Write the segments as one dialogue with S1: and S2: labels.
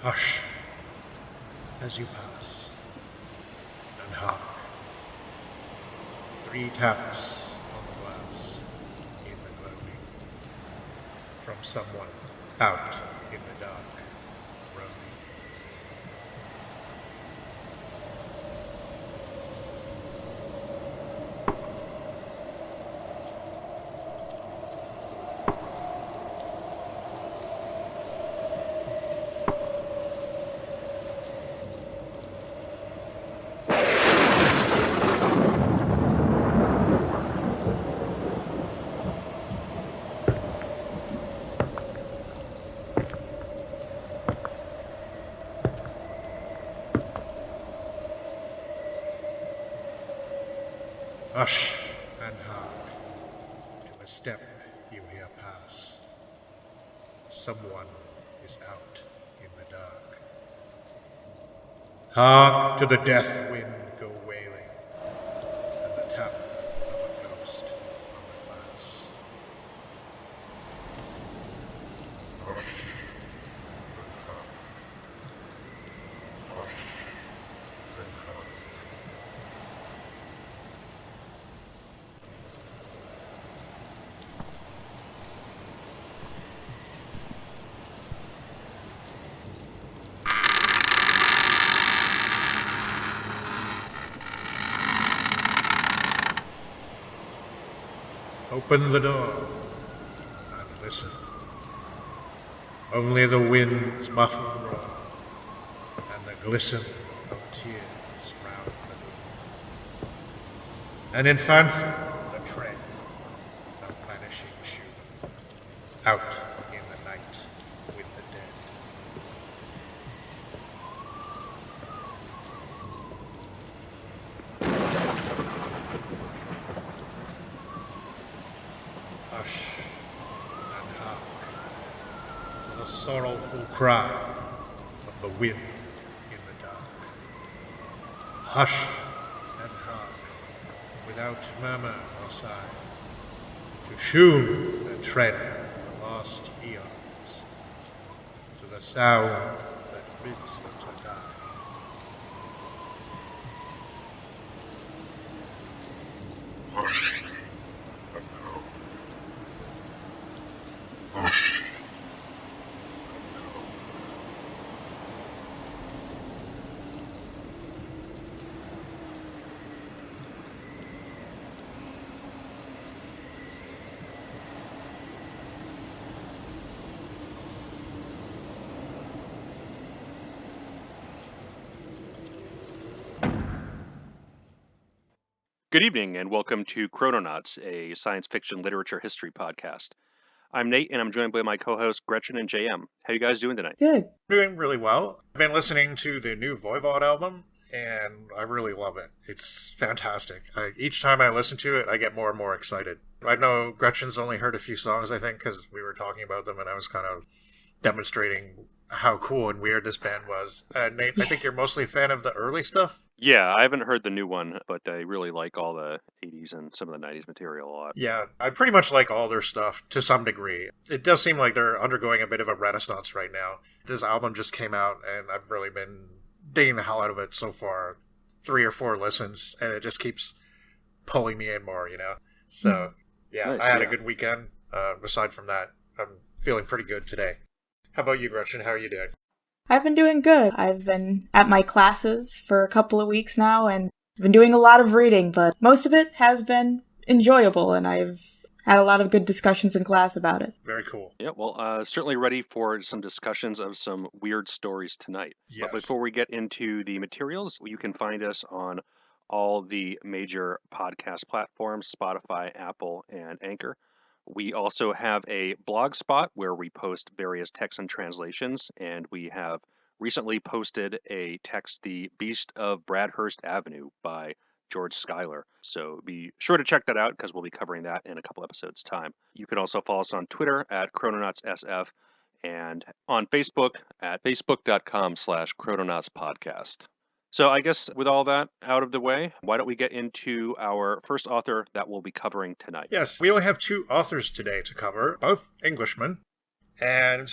S1: Hush as you pass, and hark. 3 taps on the glass in the gloaming, from someone out in the dark, roaming. Hush and hark to a step you hear pass. Someone is out in the dark. Hark to the death wind go wailing, and the tap of a ghost on the glass. Open the door and listen. Only the wind's muffled roar and the glisten of tears round the room. And in fancy, the tread of vanishing Shoon, out in the night with the dead. Hush and hark to the sorrowful cry of the wind in the dark. Hush and hark without murmur or sigh to Shoon the tread of the lost eons, to the sound that bids her to die. Hush.
S2: Good evening, and welcome to Chrononauts, a science fiction literature history podcast. I'm Nate, and I'm joined by my co-hosts Gretchen and JM. How you guys doing tonight?
S3: Good.
S1: Doing really well. I've been listening to the new Voivod album, and I really love it. It's fantastic. Each time I listen to it, I get more and more excited. I know Gretchen's only heard a few songs, I think, because we were talking about them, and I was kind of demonstrating how cool and weird this band was. Nate, I think you're mostly a fan of the early stuff?
S2: Yeah, I haven't heard the new one, but I really like all the 80s and some of the 90s material a lot.
S1: Yeah, I pretty much like all their stuff to some degree. It does seem like they're undergoing a bit of a renaissance right now. This album just came out, and I've really been digging the hell out of it so far. 3 or 4 listens, and it just keeps pulling me in more, you know? So, yeah,
S2: Nice,
S1: I had
S2: yeah.
S1: a good weekend. Aside from that, I'm feeling pretty good today. How about you, Gretchen? How are you doing?
S3: I've been doing good. I've been at my classes for a couple of weeks now, and I've been doing a lot of reading, but most of it has been enjoyable, and I've had a lot of good discussions in class about it.
S1: Very cool.
S2: Yeah, well, certainly ready for some discussions of some weird stories tonight.
S1: Yes.
S2: But before we get into the materials, you can find us on all the major podcast platforms, Spotify, Apple, and Anchor. We also have a blog spot where we post various texts and translations, and we have recently posted a text, The Beast of Bradhurst Avenue by George Schuyler. So be sure to check that out because we'll be covering that in a couple episodes' time. You can also follow us on Twitter at ChrononautsSF and on Facebook at facebook.com/ChrononautsPodcast. So I guess with all that out of the way, why don't we get into our first author that we'll be covering tonight?
S1: Yes, we only have 2 authors today to cover, both Englishmen, and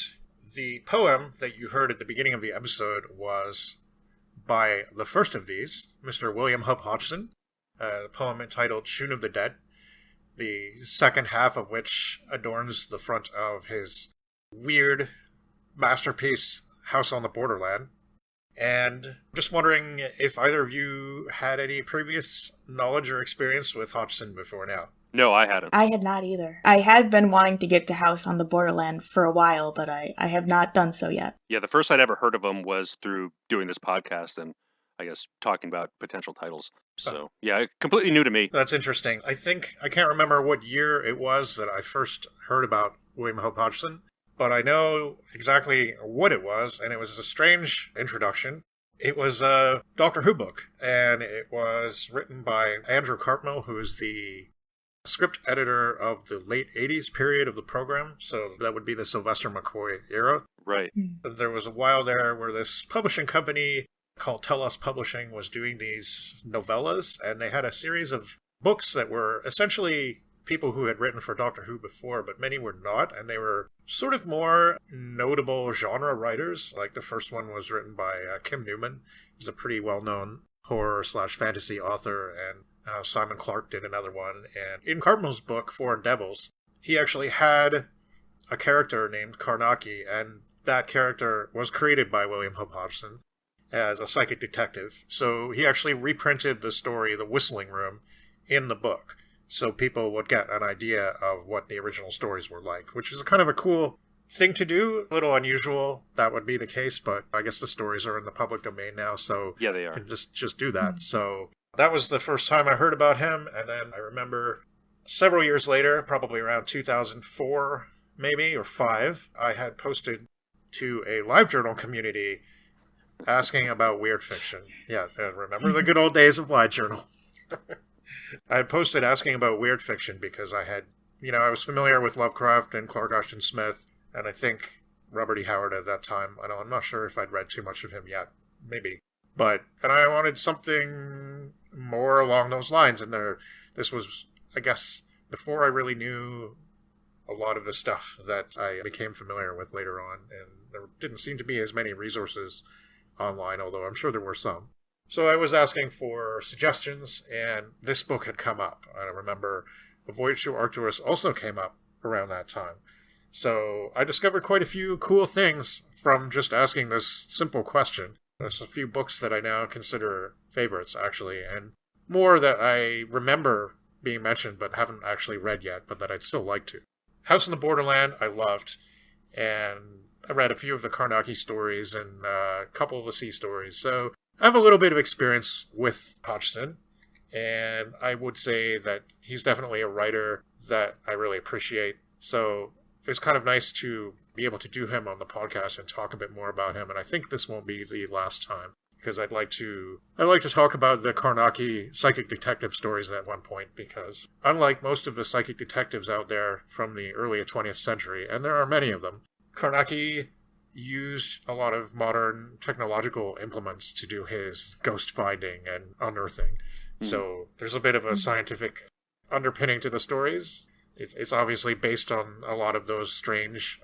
S1: The poem that you heard at the beginning of the episode was by the first of these, Mr. William Hope Hodgson, a poem entitled Shoon of the Dead, the second half of which adorns the front of his weird masterpiece, House on the Borderland. And just wondering if either of you had any previous knowledge or experience with Hodgson before now.
S2: No, I hadn't.
S3: I had not either. I had been wanting to get to House on the Borderland for a while, but I have not done so yet.
S2: Yeah, the first I'd ever heard of him was through doing this podcast and I guess talking about potential titles. So, yeah, completely new to me.
S1: That's interesting. I can't remember what year it was that I first heard about William Hope Hodgson, but I know exactly what it was, and it was a strange introduction. It was a Doctor Who book, and it was written by Andrew Cartmel, who is the script editor of the late 80s period of the program, so that would be the Sylvester McCoy era.
S2: Right.
S1: There was a while there where this publishing company called Tell Us Publishing was doing these novellas, and they had a series of books that were essentially people who had written for Doctor Who before, but many were not, and they were sort of more notable genre writers. Like the first one was written by Kim Newman. He's a pretty well-known horror/fantasy author, and Simon Clarke did another one. And in Cartmel's book, Foreign Devils, he actually had a character named Karnaki, and that character was created by William Hope Hodgson as a psychic detective. So he actually reprinted the story, The Whistling Room, in the book, so people would get an idea of what the original stories were like, which is kind of a cool thing to do. A little unusual that would be the case, but I guess the stories are in the public domain now, so
S2: yeah, they are.
S1: You can just do that. So that was the first time I heard about him, and then I remember several years later, probably around 2004, maybe, or 5, I had posted to a LiveJournal community asking about weird fiction. Yeah, remember the good old days of LiveJournal. I had posted asking about weird fiction because I had, I was familiar with Lovecraft and Clark Ashton Smith, and I think Robert E. Howard at that time. I'm not sure if I'd read too much of him yet. Maybe. And I wanted something more along those lines, and this was, I guess, before I really knew a lot of the stuff that I became familiar with later on, and there didn't seem to be as many resources online, although I'm sure there were some. So I was asking for suggestions, and this book had come up. I remember A Voyage to Arcturus also came up around that time. So I discovered quite a few cool things from just asking this simple question. There's a few books that I now consider favorites, actually, and more that I remember being mentioned but haven't actually read yet, but that I'd still like to. House on the Borderland I loved, and I read a few of the Karnaki stories and a couple of the sea stories, so I have a little bit of experience with Hodgson, and I would say that he's definitely a writer that I really appreciate. So it was kind of nice to be able to do him on the podcast and talk a bit more about him, and I think this won't be the last time, because I'd like to talk about the Karnaki psychic detective stories at one point, because unlike most of the psychic detectives out there from the early 20th century, and there are many of them, Karnaki used a lot of modern technological implements to do his ghost finding and unearthing. So there's a bit of a scientific underpinning to the stories. It's obviously based on a lot of those strange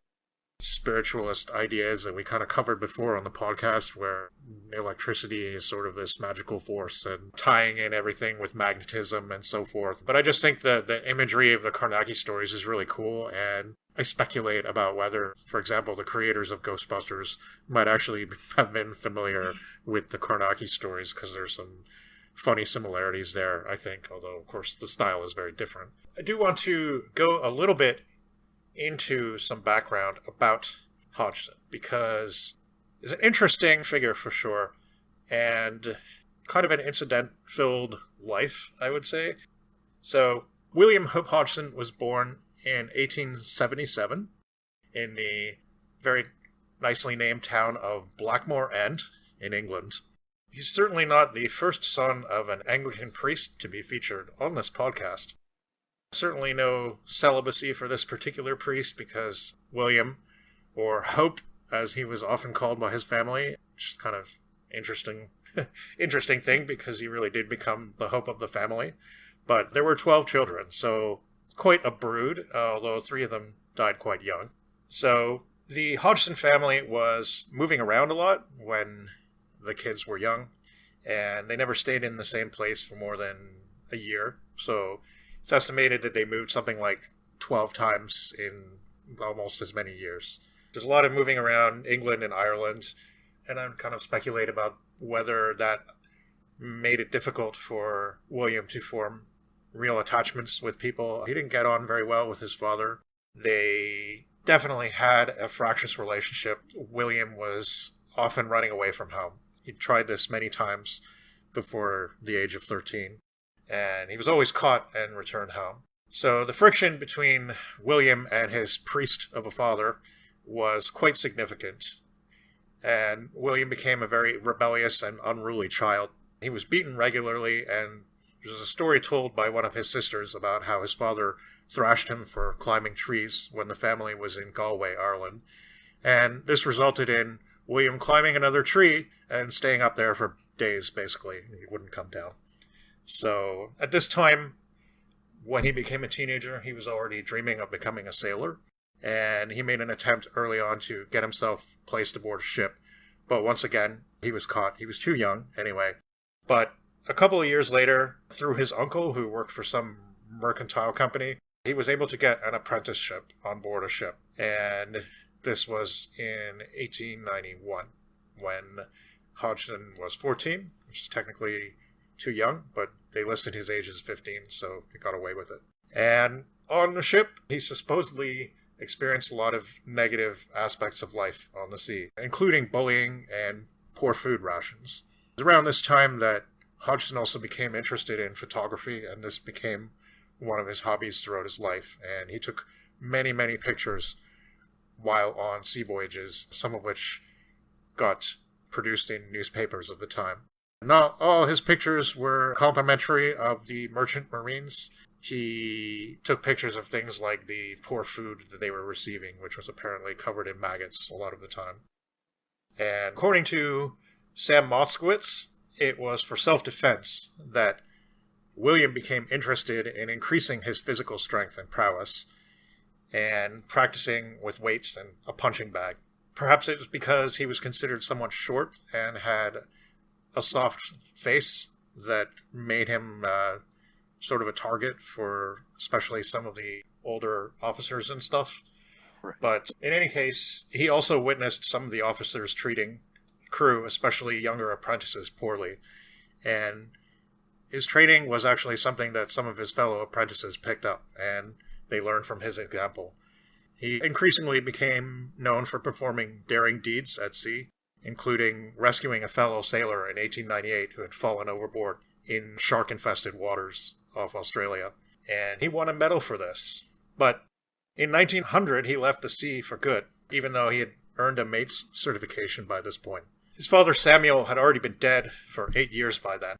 S1: spiritualist ideas that we kind of covered before on the podcast, where electricity is sort of this magical force and tying in everything with magnetism and so forth. But I just think that the imagery of the Karnaki stories is really cool, and I speculate about whether, for example, the creators of Ghostbusters might actually have been familiar with the Karnaki stories, because there's some funny similarities there, I think, although, of course, the style is very different. I do want to go a little bit into some background about Hodgson, because he's an interesting figure for sure, and kind of an incident-filled life, I would say. So, William Hope Hodgson was born in 1877 in the very nicely named town of Blackmore End in England. He's certainly not the first son of an Anglican priest to be featured on this podcast. Certainly no celibacy for this particular priest, because William, or Hope, as he was often called by his family, just kind of interesting thing, because he really did become the hope of the family. But there were 12 children, so quite a brood, although 3 of them died quite young. So The Hodgson family was moving around a lot when the kids were young, and they never stayed in the same place for more than a year. So it's estimated that they moved something like 12 times in almost as many years. There's a lot of moving around England and Ireland, and I'm kind of speculate about whether that made it difficult for William to form real attachments with people. He didn't get on very well with his father. They definitely had a fractious relationship. William was often running away from home. He tried this many times before the age of 13, and he was always caught and returned home. So the friction between William and his priest of a father was quite significant, and William became a very rebellious and unruly child. He was beaten regularly, and there's a story told by one of his sisters about how his father thrashed him for climbing trees when the family was in Galway, Ireland. And this resulted in William climbing another tree and staying up there for days, basically. He wouldn't come down. So at this time, when he became a teenager, he was already dreaming of becoming a sailor. And he made an attempt early on to get himself placed aboard a ship. But once again, he was caught. He was too young, anyway. But a couple of years later, through his uncle, who worked for some mercantile company, he was able to get an apprenticeship on board a ship. And this was in 1891, when Hodgson was 14, which is technically too young, but they listed his age as 15, so he got away with it. And on the ship, he supposedly experienced a lot of negative aspects of life on the sea, including bullying and poor food rations. It was around this time that Hodgson also became interested in photography, and this became one of his hobbies throughout his life. And he took many, many pictures while on sea voyages, some of which got produced in newspapers of the time. Not all his pictures were complimentary of the merchant marines. He took pictures of things like the poor food that they were receiving, which was apparently covered in maggots a lot of the time. And according to Sam Moskowitz, it was for self-defense that William became interested in increasing his physical strength and prowess and practicing with weights and a punching bag. Perhaps it was because he was considered somewhat short and had a soft face that made him sort of a target for especially some of the older officers and stuff.
S2: Right.
S1: But in any case, he also witnessed some of the officers treating crew, especially younger apprentices, poorly. And his training was actually something that some of his fellow apprentices picked up, and they learned from his example. He increasingly became known for performing daring deeds at sea, including rescuing a fellow sailor in 1898 who had fallen overboard in shark-infested waters off Australia. And he won a medal for this. But in 1900, he left the sea for good, even though he had earned a mate's certification by this point. His father, Samuel, had already been dead for 8 years by then,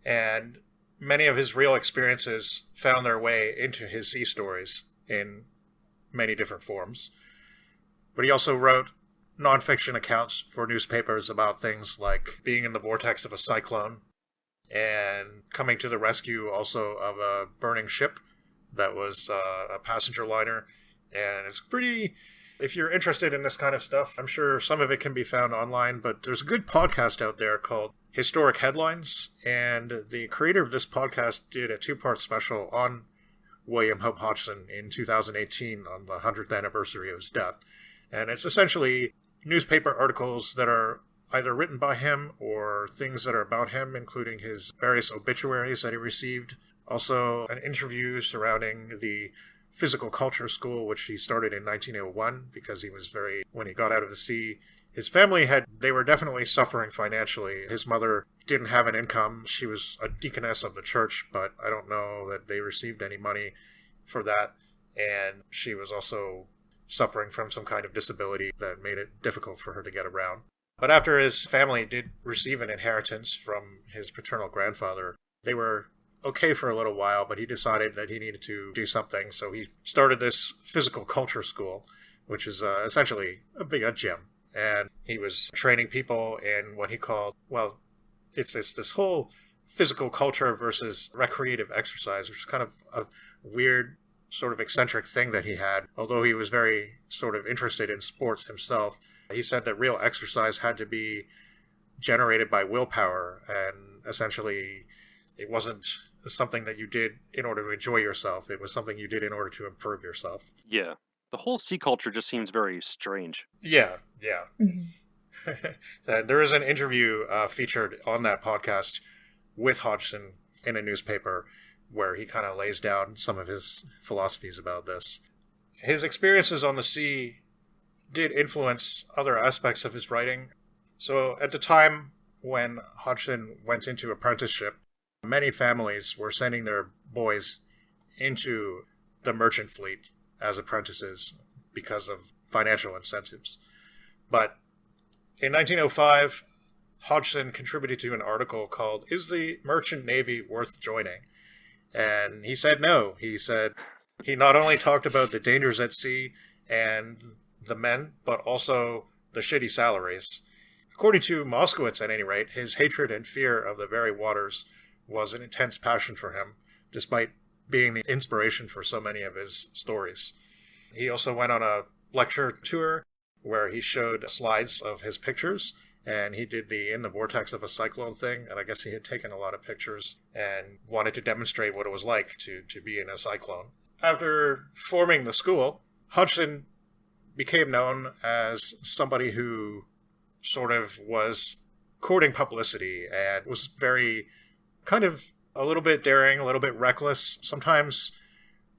S1: and many of his real experiences found their way into his sea stories in many different forms. But he also wrote nonfiction accounts for newspapers about things like being in the vortex of a cyclone and coming to the rescue also of a burning ship that was a passenger liner. And it's pretty... If you're interested in this kind of stuff, I'm sure some of it can be found online, but there's a good podcast out there called Historic Headlines, and the creator of this podcast did a 2-part special on William Hope Hodgson in 2018 on the 100th anniversary of his death. And it's essentially newspaper articles that are either written by him or things that are about him, including his various obituaries that he received. Also, an interview surrounding the physical culture school, which he started in 1901 because he was when he got out of the sea, his family they were definitely suffering financially. His mother didn't have an income. She was a deaconess of the church, but I don't know that they received any money for that. And she was also suffering from some kind of disability that made it difficult for her to get around. But after his family did receive an inheritance from his paternal grandfather, they were okay for a little while, but he decided that he needed to do something, so he started this physical culture school, which is essentially a gym. And he was training people in what he called, it's this whole physical culture versus recreative exercise, which is kind of a weird sort of eccentric thing that he had. Although he was very sort of interested in sports himself, he said that real exercise had to be generated by willpower, and essentially it wasn't something that you did in order to enjoy yourself. It was something you did in order to improve yourself.
S2: Yeah. The whole sea culture just seems very strange.
S1: Yeah. There is an interview featured on that podcast with Hodgson in a newspaper where he kind of lays down some of his philosophies about this. His experiences on the sea did influence other aspects of his writing. So at the time when Hodgson went into apprenticeship, many families were sending their boys into the merchant fleet as apprentices because of financial incentives. But in 1905, Hodgson contributed to an article called "Is the Merchant Navy Worth Joining?" And he said no. He said he not only talked about the dangers at sea and the men, but also the shitty salaries. According to Moskowitz, at any rate, his hatred and fear of the very waters was an intense passion for him, despite being the inspiration for so many of his stories. He also went on a lecture tour where he showed slides of his pictures, and he did the In the Vortex of a Cyclone thing, and I guess he had taken a lot of pictures and wanted to demonstrate what it was like to be in a cyclone. After forming the school, Hodgson became known as somebody who sort of was courting publicity and was very kind of a little bit daring, a little bit reckless, sometimes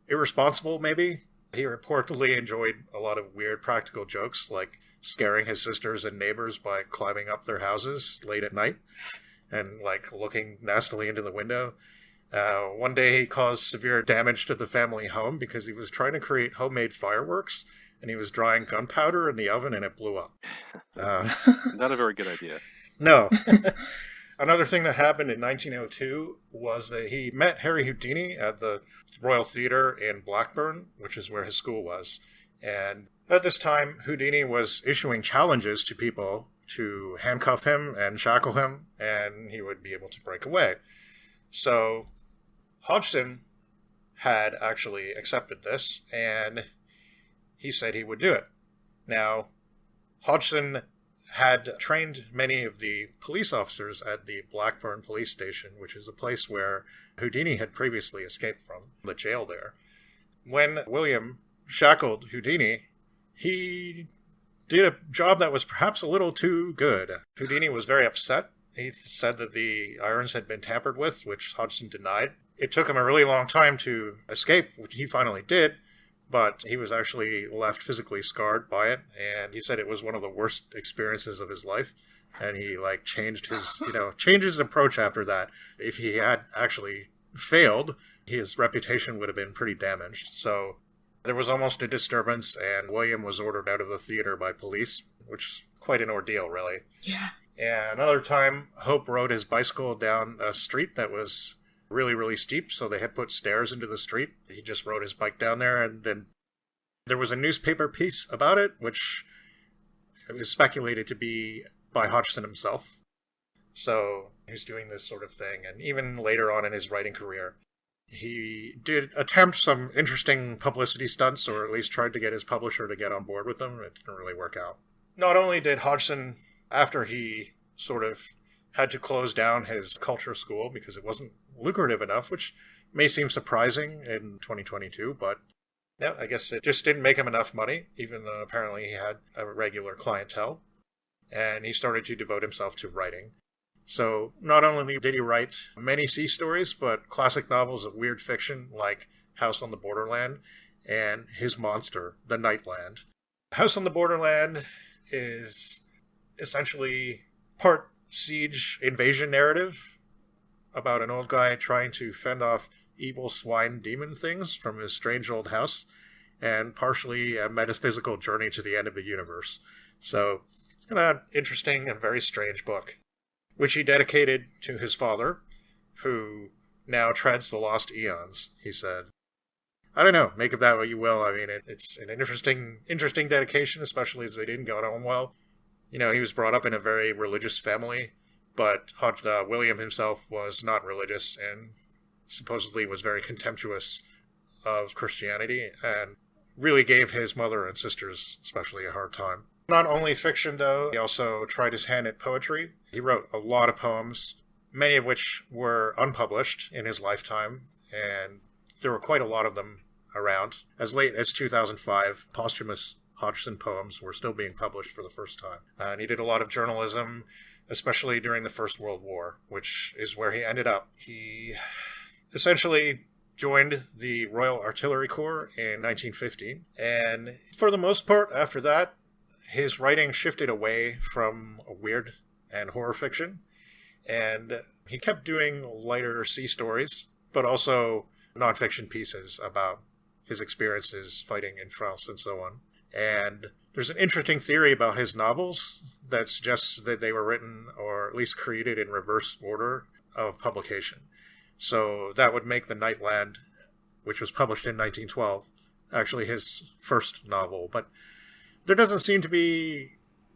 S1: irresponsible maybe. He reportedly enjoyed a lot of weird practical jokes, like scaring his sisters and neighbors by climbing up their houses late at night and like looking nastily into the window. One day he caused severe damage to the family home because he was trying to create homemade fireworks, and he was drying gunpowder in the oven and it blew up.
S2: Not a very good idea.
S1: No. Another thing that happened in 1902 was that he met Harry Houdini at the Royal Theatre in Blackburn, which is where his school was. And at this time, Houdini was issuing challenges to people to handcuff him and shackle him, and he would be able to break away. So Hodgson had actually accepted this, and he said he would do it. Now, Hodgson had trained many of the police officers at the Blackburn police station, which is a place where Houdini had previously escaped from, the jail there. When William shackled Houdini, he did a job that was perhaps a little too good. Houdini was very upset. He said that the irons had been tampered with, which Hodgson denied. It took him a really long time to escape, which he finally did, but he was actually left physically scarred by it, and he said it was one of the worst experiences of his life, and he changed his approach after that. If he had actually failed, his reputation would have been pretty damaged. So there was almost a disturbance, and William was ordered out of the theater by police, which is quite an ordeal, really.
S3: Yeah.
S1: And another time, Hope rode his bicycle down a street that was really, really steep, so they had put stairs into the street. He just rode his bike down there, and then there was a newspaper piece about it, which is speculated to be by Hodgson himself. So he's doing this sort of thing, and even later on in his writing career, he did attempt some interesting publicity stunts, or at least tried to get his publisher to get on board with them. It didn't really work out. Not only did Hodgson, after he sort of had to close down his culture school because it wasn't lucrative enough, which may seem surprising in 2022, but yeah, I guess it just didn't make him enough money, even though apparently he had a regular clientele, and he started to devote himself to writing. So not only did he write many sea stories, but classic novels of weird fiction like House on the Borderland and his monster, The Nightland. House on the Borderland is essentially part siege invasion narrative about an old guy trying to fend off evil swine demon things from his strange old house, and partially a metaphysical journey to the end of the universe. So it's kind of an interesting and very strange book, which he dedicated to his father, who now treads the lost eons, he said. I don't know, make of that what you will. I mean, it's an interesting dedication, especially as they didn't go on well. You know, he was brought up in a very religious family, but William himself was not religious and supposedly was very contemptuous of Christianity and really gave his mother and sisters especially a hard time. Not only fiction, though, he also tried his hand at poetry. He wrote a lot of poems, many of which were unpublished in his lifetime, and there were quite a lot of them around. As late as 2005, posthumous Hodgson poems were still being published for the first time. And he did a lot of journalism, especially during the First World War, which is where he ended up. He essentially joined the Royal Artillery Corps in 1915, and for the most part after that, his writing shifted away from weird and horror fiction, and he kept doing lighter sea stories, but also nonfiction pieces about his experiences fighting in France and so on. And there's an interesting theory about his novels that suggests that they were written, or at least created, in reverse order of publication. So that would make The Nightland, which was published in 1912, actually his first novel. But there doesn't seem to be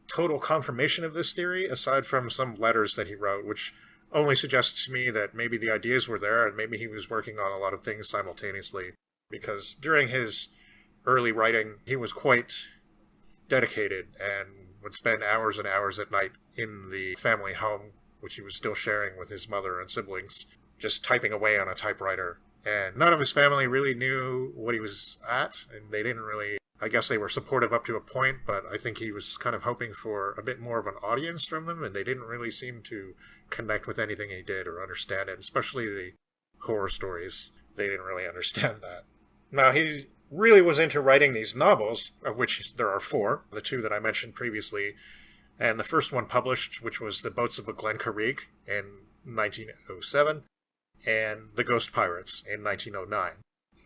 S1: total confirmation of this theory, aside from some letters that he wrote, which only suggests to me that maybe the ideas were there and maybe he was working on a lot of things simultaneously. Because during his early writing, he was quite dedicated and would spend hours and hours at night in the family home, which he was still sharing with his mother and siblings, just typing away on a typewriter. And none of his family really knew what he was at, and they didn't really, I guess they were supportive up to a point, but I think he was kind of hoping for a bit more of an audience from them, and they didn't really seem to connect with anything he did or understand it, especially the horror stories. They didn't really understand that. Now, he really was into writing these novels, of which there are 4, the 2 that I mentioned previously, and the first one published, which was The Boats of Glencarrig in 1907, and The Ghost Pirates in 1909.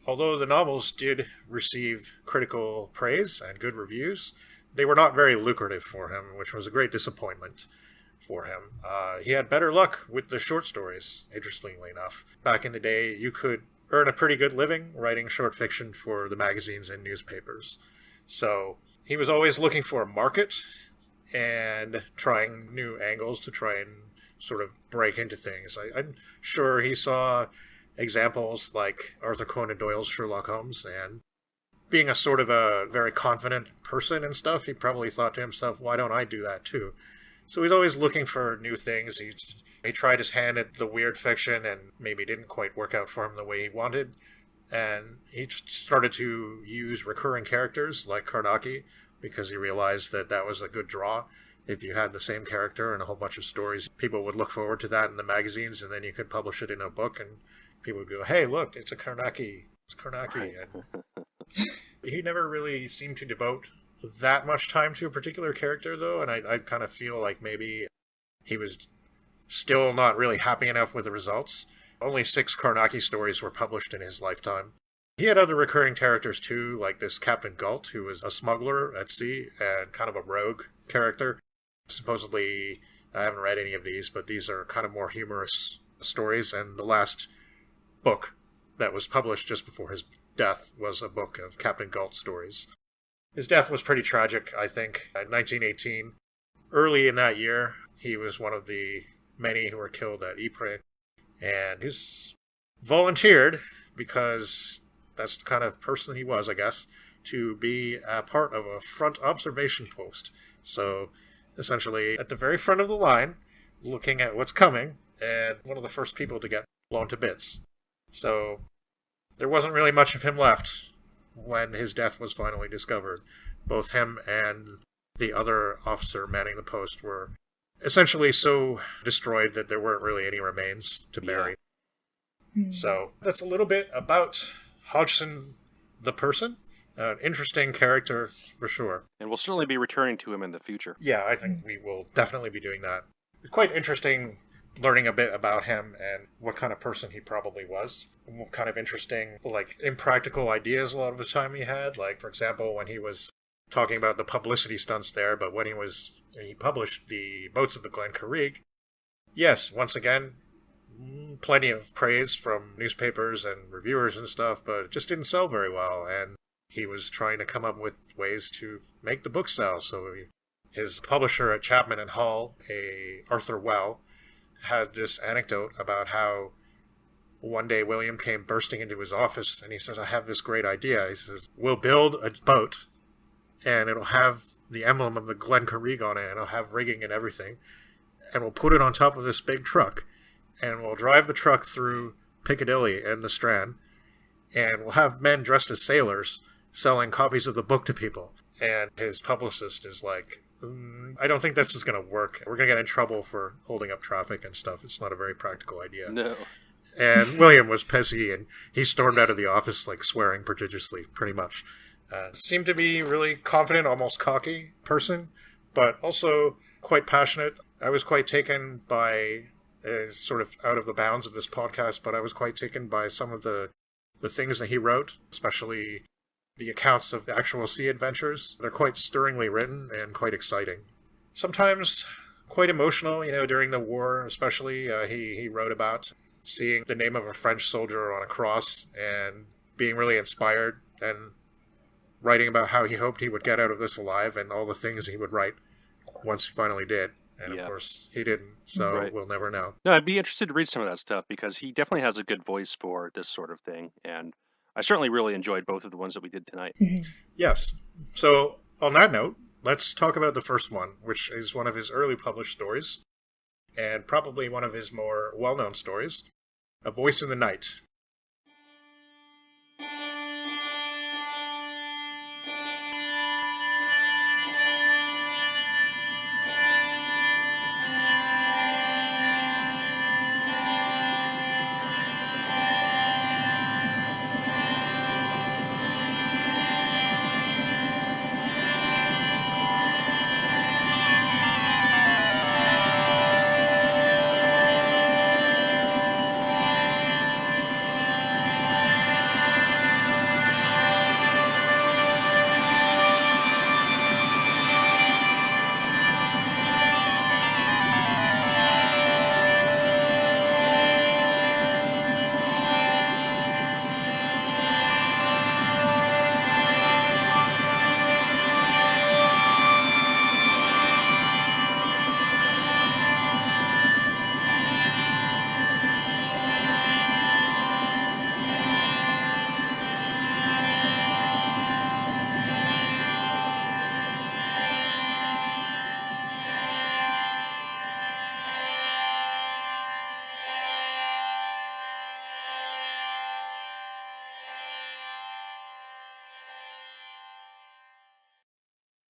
S1: Although the novels did receive critical praise and good reviews, they were not very lucrative for him, which was a great disappointment for him. He had better luck with the short stories, interestingly enough. Back in the day, you could earn a pretty good living writing short fiction for the magazines and newspapers. So he was always looking for a market and trying new angles to try and sort of break into things. I'm sure he saw examples like Arthur Conan Doyle's Sherlock Holmes, and being a sort of a very confident person and stuff, he probably thought to himself, why don't I do that too? So he's always looking for new things. He tried his hand at the weird fiction and maybe didn't quite work out for him the way he wanted. And he started to use recurring characters like Karnaki because he realized that that was a good draw. If you had the same character and a whole bunch of stories, people would look forward to that in the magazines, and then you could publish it in a book and people would go, hey, look, it's a Karnaki. It's Karnaki. And he never really seemed to devote that much time to a particular character, though, and I kind of feel like maybe he was still not really happy enough with the results. Only 6 Karnaki stories were published in his lifetime. He had other recurring characters, too, like this Captain Galt, who was a smuggler at sea and kind of a rogue character. Supposedly, I haven't read any of these, but these are kind of more humorous stories, and the last book that was published just before his death was a book of Captain Galt stories. His death was pretty tragic, I think, in 1918. Early in that year, he was one of the many who were killed at Ypres, and he's volunteered, because that's the kind of person he was, I guess, to be a part of a front observation post. So, essentially, at the very front of the line, looking at what's coming, and one of the first people to get blown to bits. So, there wasn't really much of him left when his death was finally discovered. Both him and the other officer manning the post were essentially so destroyed that there weren't really any remains to bury. Yeah. So, that's a little bit about Hodgson the person. An interesting character, for sure.
S2: And we'll certainly be returning to him in the future.
S1: Yeah, I think we will definitely be doing that. It's quite interesting learning a bit about him and what kind of person he probably was. And what kind of interesting, like, impractical ideas a lot of the time he had. Like, for example, when he was talking about the publicity stunts there, but when he published The Boats of Glencarrig, yes, once again, plenty of praise from newspapers and reviewers and stuff, but it just didn't sell very well, and he was trying to come up with ways to make the book sell. So his publisher at Chapman and Hall, Arthur Well, had this anecdote about how one day William came bursting into his office and he says, I have this great idea. He says, we'll build a boat and it'll have the emblem of the Glencarrig on it and it'll have rigging and everything. And we'll put it on top of this big truck and we'll drive the truck through Piccadilly and the Strand and we'll have men dressed as sailors selling copies of the book to people. And his publicist is like, I don't think this is going to work. We're going to get in trouble for holding up traffic and stuff. It's not a very practical idea.
S2: No.
S1: And William was pissy, and he stormed out of the office, like, swearing prodigiously, pretty much. Seemed to be really confident, almost cocky person, but also quite passionate. I was quite taken by, sort of out of the bounds of this podcast, but I was quite taken by some of the things that he wrote, especially the accounts of the actual sea adventures. They're quite stirringly written and quite exciting. Sometimes quite emotional, during the war especially. He wrote about seeing the name of a French soldier on a cross and being really inspired and writing about how he hoped he would get out of this alive and all the things he would write once he finally did. And of course he didn't, so We'll never know.
S2: No, I'd be interested to read some of that stuff because he definitely has a good voice for this sort of thing, and I certainly really enjoyed both of the ones that we did tonight.
S1: Yes. So, on that note, let's talk about the first one, which is one of his early published stories, and probably one of his more well-known stories, A Voice in the Night.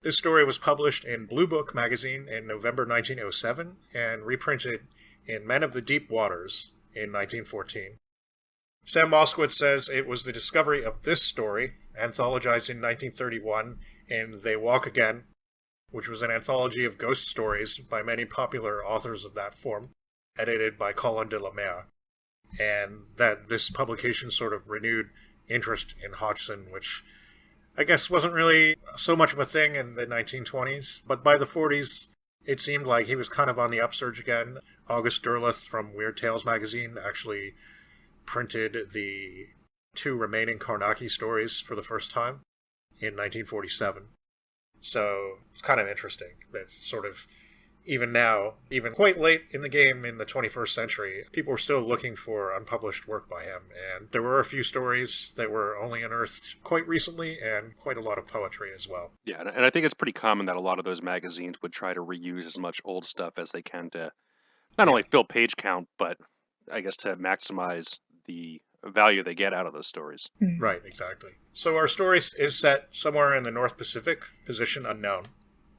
S1: This story was published in Blue Book magazine in November 1907 and reprinted in Men of the Deep Waters in 1914. Sam Moskowitz says it was the discovery of this story, anthologized in 1931 in They Walk Again, which was an anthology of ghost stories by many popular authors of that form, edited by Colin de la Mare, and that this publication sort of renewed interest in Hodgson, which I guess wasn't really so much of a thing in the 1920s, but by the 40s, it seemed like he was kind of on the upsurge again. August Derelict from Weird Tales magazine actually printed the 2 remaining Carnacki stories for the first time in 1947. So it's kind of interesting. It's sort of, even now, even quite late in the game in the 21st century, people were still looking for unpublished work by him. And there were a few stories that were only unearthed quite recently and quite a lot of poetry as well.
S2: Yeah, and I think it's pretty common that a lot of those magazines would try to reuse as much old stuff as they can to not only fill page count, but I guess to maximize the value they get out of those stories.
S1: Right, exactly. So our story is set somewhere in the North Pacific, position unknown.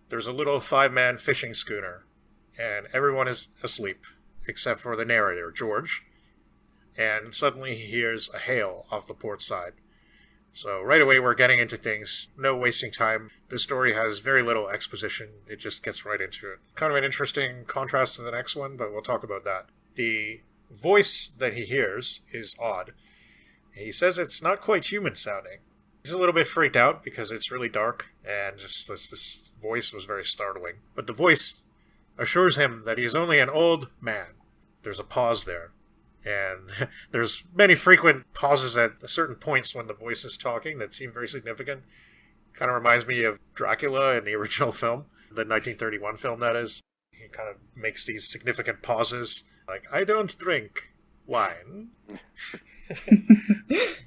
S1: There's a little 5-man fishing schooner, and everyone is asleep, except for the narrator, George. And suddenly he hears a hail off the port side. So right away we're getting into things, no wasting time. This story has very little exposition, it just gets right into it. Kind of an interesting contrast to the next one, but we'll talk about that. The voice that he hears is odd. He says it's not quite human sounding. He's a little bit freaked out because it's really dark, and just this voice was very startling. But the voice assures him that he is only an old man. There's a pause there. And there's many frequent pauses at certain points when the voice is talking that seem very significant. Kind of reminds me of Dracula in the original film, the 1931 film, that is. He kind of makes these significant pauses, like, I don't drink, wine.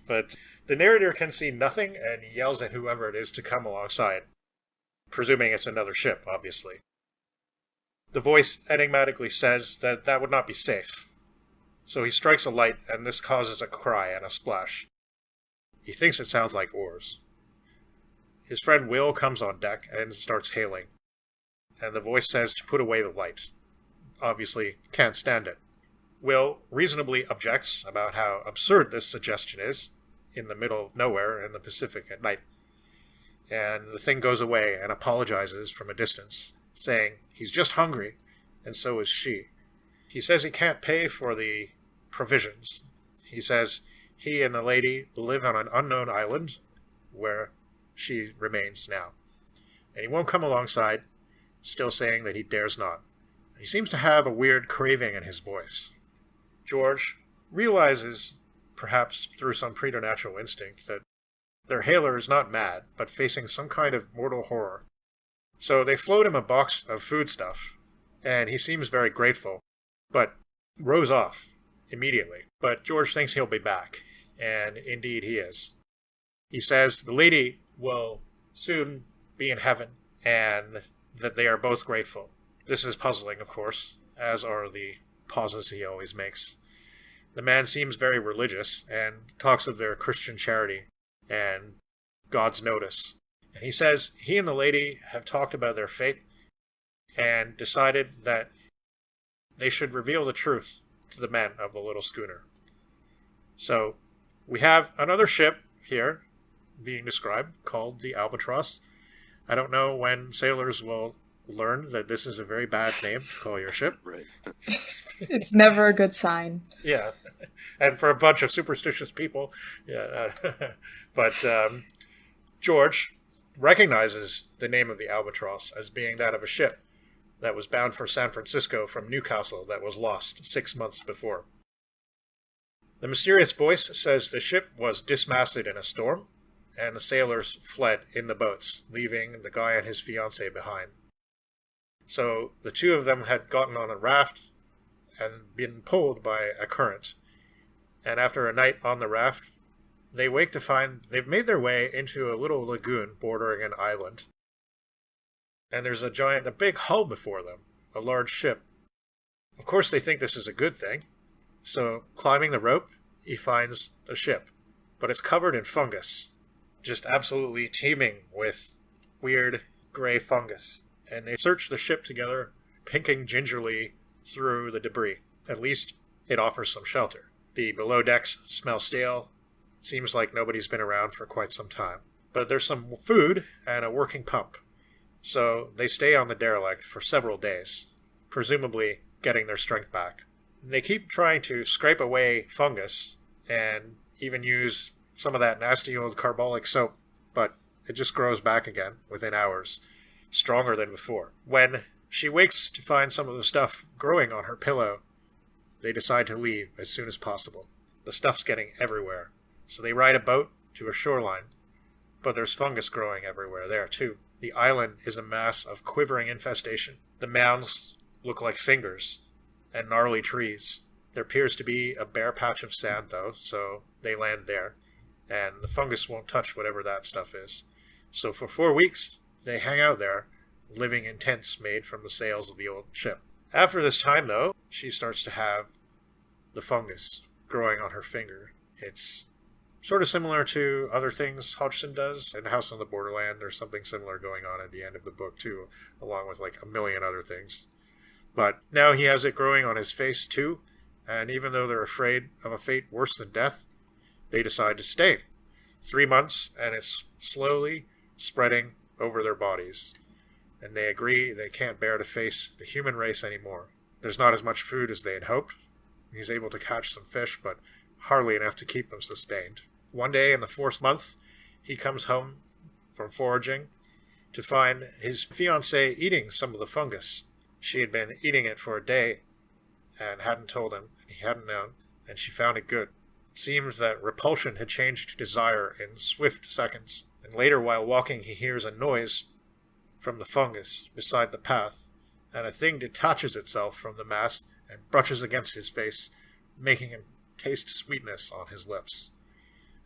S1: But the narrator can see nothing, and he yells at whoever it is to come alongside, presuming it's another ship, obviously. The voice enigmatically says that that would not be safe. So he strikes a light, and this causes a cry and a splash. He thinks it sounds like oars. His friend Will comes on deck and starts hailing, and the voice says to put away the light. Obviously, can't stand it. Will reasonably objects about how absurd this suggestion is, in the middle of nowhere in the Pacific at night. And the thing goes away and apologizes from a distance, saying he's just hungry, and so is she. He says he can't pay for the provisions. He says he and the lady live on an unknown island, where she remains now. And he won't come alongside, still saying that he dares not. He seems to have a weird craving in his voice. George realizes, perhaps through some preternatural instinct, that their hailer is not mad, but facing some kind of mortal horror. So they float him a box of foodstuff, and he seems very grateful, but rows off immediately. But George thinks he'll be back, and indeed he is. He says the lady will soon be in heaven, and that they are both grateful. This is puzzling, of course, as are the pauses he always makes. The man seems very religious, and talks of their Christian charity and God's notice. And he says he and the lady have talked about their fate and decided that they should reveal the truth to the men of the little schooner. So we have another ship here being described called the Albatross. I don't know when sailors will learn that this is a very bad name to call your ship.
S2: Right.
S3: It's never a good sign.
S1: Yeah. And for a bunch of superstitious people. Yeah. But George recognizes the name of the Albatross as being that of a ship that was bound for San Francisco from Newcastle that was lost 6 months before. The mysterious voice says the ship was dismasted in a storm, and the sailors fled in the boats, leaving the guy and his fiancée behind. So the two of them had gotten on a raft and been pulled by a current. And after a night on the raft, they wake to find they've made their way into a little lagoon bordering an island. And there's a big hull before them, a large ship. Of course they think this is a good thing. So climbing the rope, he finds the ship. But it's covered in fungus. Just absolutely teeming with weird gray fungus. And they search the ship together, pinking gingerly through the debris. At least it offers some shelter. The below decks smell stale. Seems like nobody's been around for quite some time. But there's some food and a working pump. So they stay on the derelict for several days, presumably getting their strength back. They keep trying to scrape away fungus and even use some of that nasty old carbolic soap, but it just grows back again within hours, stronger than before. When she wakes to find some of the stuff growing on her pillow, they decide to leave as soon as possible. The stuff's getting everywhere, so they ride a boat to a shoreline, but there's fungus growing everywhere there too. The island is a mass of quivering infestation. The mounds look like fingers and gnarly trees. There appears to be a bare patch of sand, though, so they land there, and the fungus won't touch whatever that stuff is. So for 4 weeks, they hang out there, living in tents made from the sails of the old ship. After this time, though, she starts to have the fungus growing on her finger. It's sort of similar to other things Hodgson does in House on the Borderland. There's something similar going on at the end of the book, too, along with like a million other things. But now he has it growing on his face, too, and even though they're afraid of a fate worse than death, they decide to stay. 3 months, and it's slowly spreading over their bodies. And they agree they can't bear to face the human race anymore. There's not as much food as they had hoped. He's able to catch some fish, but hardly enough to keep them sustained. One day in the 4th month, he comes home from foraging to find his fiancée eating some of the fungus. She had been eating it for a day and hadn't told him, and he hadn't known, and she found it good. It seems that repulsion had changed to desire in swift seconds, and later while walking he hears a noise from the fungus beside the path, and a thing detaches itself from the mass and brushes against his face, making him taste sweetness on his lips,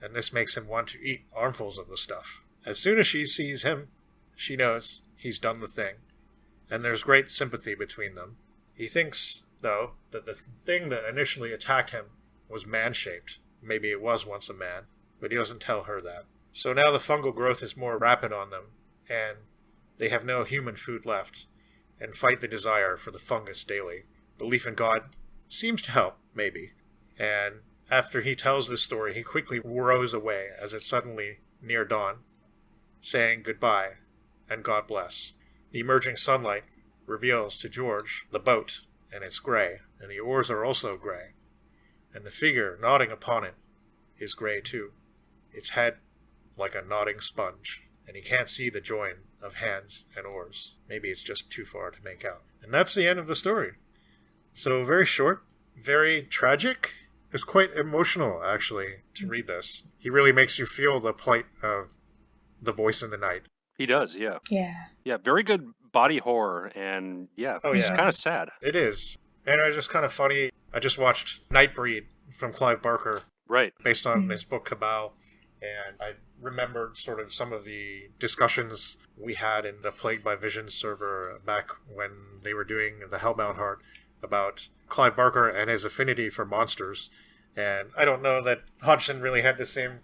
S1: and this makes him want to eat armfuls of the stuff. As soon as she sees him, she knows he's done the thing, and there's great sympathy between them. He thinks, though, that the thing that initially attacked him was man-shaped. Maybe it was once a man, but he doesn't tell her that. So now the fungal growth is more rapid on them, and they have no human food left, and fight the desire for the fungus daily. Belief in God seems to help, maybe. And after he tells this story, he quickly rows away as it's suddenly near dawn, saying goodbye and God bless. The emerging sunlight reveals to George the boat, and it's gray, and the oars are also gray, and the figure nodding upon it is gray too, its head like a nodding sponge, and he can't see the join of hands and oars. Maybe it's just too far to make out. And that's the end of the story. So very short, very tragic. It's quite emotional, actually, to read this. He really makes you feel the plight of the voice in the night.
S2: He does, yeah.
S3: Yeah.
S2: Yeah, very good body horror, and it's kind of sad.
S1: It is. And it was just kind of funny. I just watched Nightbreed from Clive Barker.
S2: Right.
S1: Based on his book Cabal. And I remembered sort of some of the discussions we had in the Plagued by Visions server back when they were doing the Hellbound Heart about Clive Barker and his affinity for monsters. And I don't know that Hodgson really had the same,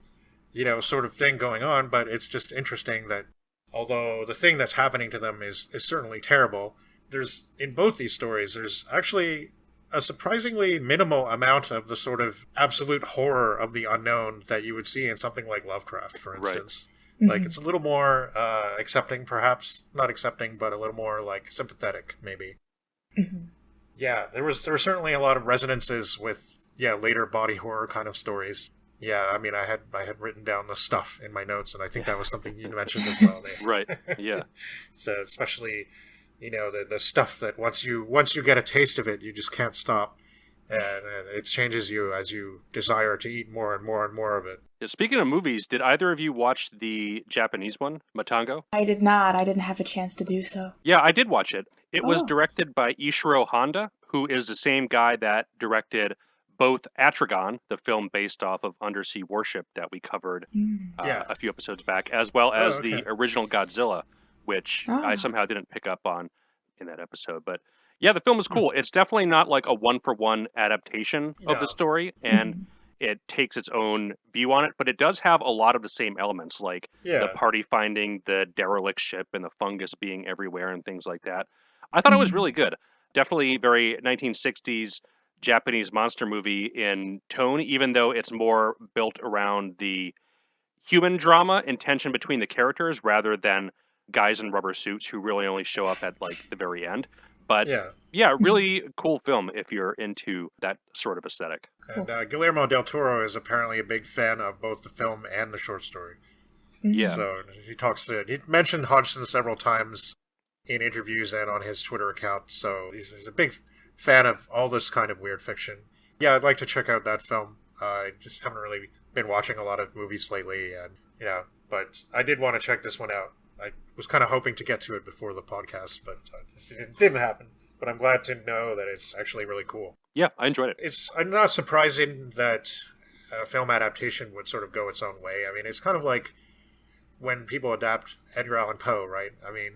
S1: sort of thing going on, but it's just interesting that although the thing that's happening to them is certainly terrible, there's, in both these stories, there's actually a surprisingly minimal amount of the sort of absolute horror of the unknown that you would see in something like Lovecraft, for instance. Right. Like, it's a little more accepting, perhaps. Not accepting, but a little more, like, sympathetic, maybe.
S3: Mm-hmm.
S1: Yeah, there were certainly a lot of resonances with, later body horror kind of stories. Yeah, I mean, I had written down the stuff in my notes, and I think that was something you mentioned as well.
S2: Right, yeah.
S1: So especially, the stuff that once you get a taste of it, you just can't stop, and it changes you as you desire to eat more and more and more of it.
S2: Yeah, speaking of movies, did either of you watch the Japanese one, Matango?
S3: I did not. I didn't have a chance to do so.
S2: Yeah, I did watch it. It was directed by Ishiro Honda, who is the same guy that directed both Atragon, the film based off of Undersea Warship that we covered a few episodes back, as well as the original Godzilla, which I somehow didn't pick up on in that episode. But yeah, the film is cool. It's definitely not like a one-for-one adaptation of the story, and it takes its own view on it, but it does have a lot of the same elements, like the party finding the derelict ship and the fungus being everywhere and things like that. I thought it was really good. Definitely very 1960s Japanese monster movie in tone, even though it's more built around the human drama and tension between the characters rather than guys in rubber suits who really only show up at like the very end. But really cool film if you're into that sort of aesthetic.
S1: And Guillermo del Toro is apparently a big fan of both the film and the short story.
S2: Yeah.
S1: So he mentioned Hodgson several times in interviews and on his Twitter account. So he's a big fan of all this kind of weird fiction. Yeah, I'd like to check out that film. I just haven't really been watching a lot of movies lately, and but I did want to check this one out. I was kind of hoping to get to it before the podcast, but it didn't happen. But I'm glad to know that it's actually really cool.
S2: Yeah, I enjoyed it.
S1: It's not surprising that a film adaptation would sort of go its own way. I mean, it's kind of like when people adapt Edgar Allan Poe, right? I mean,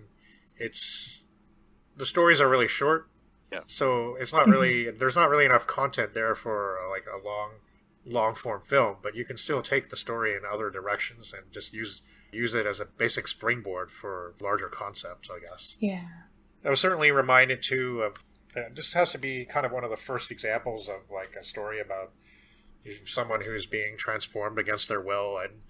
S1: the stories are really short.
S2: Yeah.
S1: So it's not really, there's not really enough content there for like a long form film, but you can still take the story in other directions and just use it as a basic springboard for larger concepts, I guess.
S3: Yeah.
S1: I was certainly reminded too of, this has to be kind of one of the first examples of like a story about someone who's being transformed against their will, and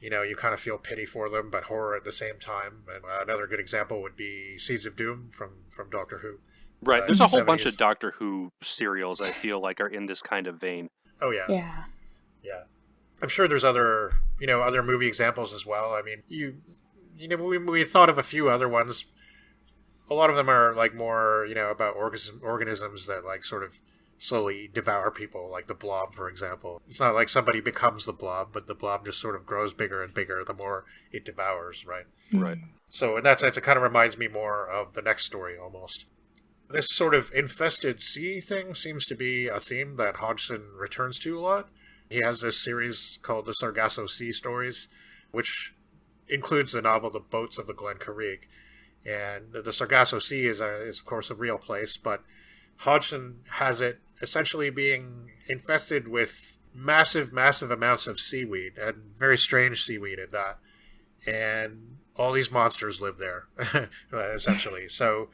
S1: you kind of feel pity for them, but horror at the same time. And another good example would be Seeds of Doom from Doctor Who.
S2: Right, there's a whole bunch of Doctor Who serials I feel like are in this kind of vein.
S1: Oh yeah.
S3: Yeah.
S1: Yeah. I'm sure there's other movie examples as well. I mean, we thought of a few other ones. A lot of them are like more, about organisms that like sort of slowly devour people, like the Blob, for example. It's not like somebody becomes the Blob, but the Blob just sort of grows bigger and bigger the more it devours, right?
S2: Right.
S1: So in that sense, it kind of reminds me more of the next story almost. This sort of infested sea thing seems to be a theme that Hodgson returns to a lot. He has this series called the Sargasso Sea Stories, which includes the novel The Boats of the Glen Carrig. And the Sargasso Sea is of course, a real place, but Hodgson has it essentially being infested with massive, massive amounts of seaweed, and very strange seaweed at that. And all these monsters live there, essentially. So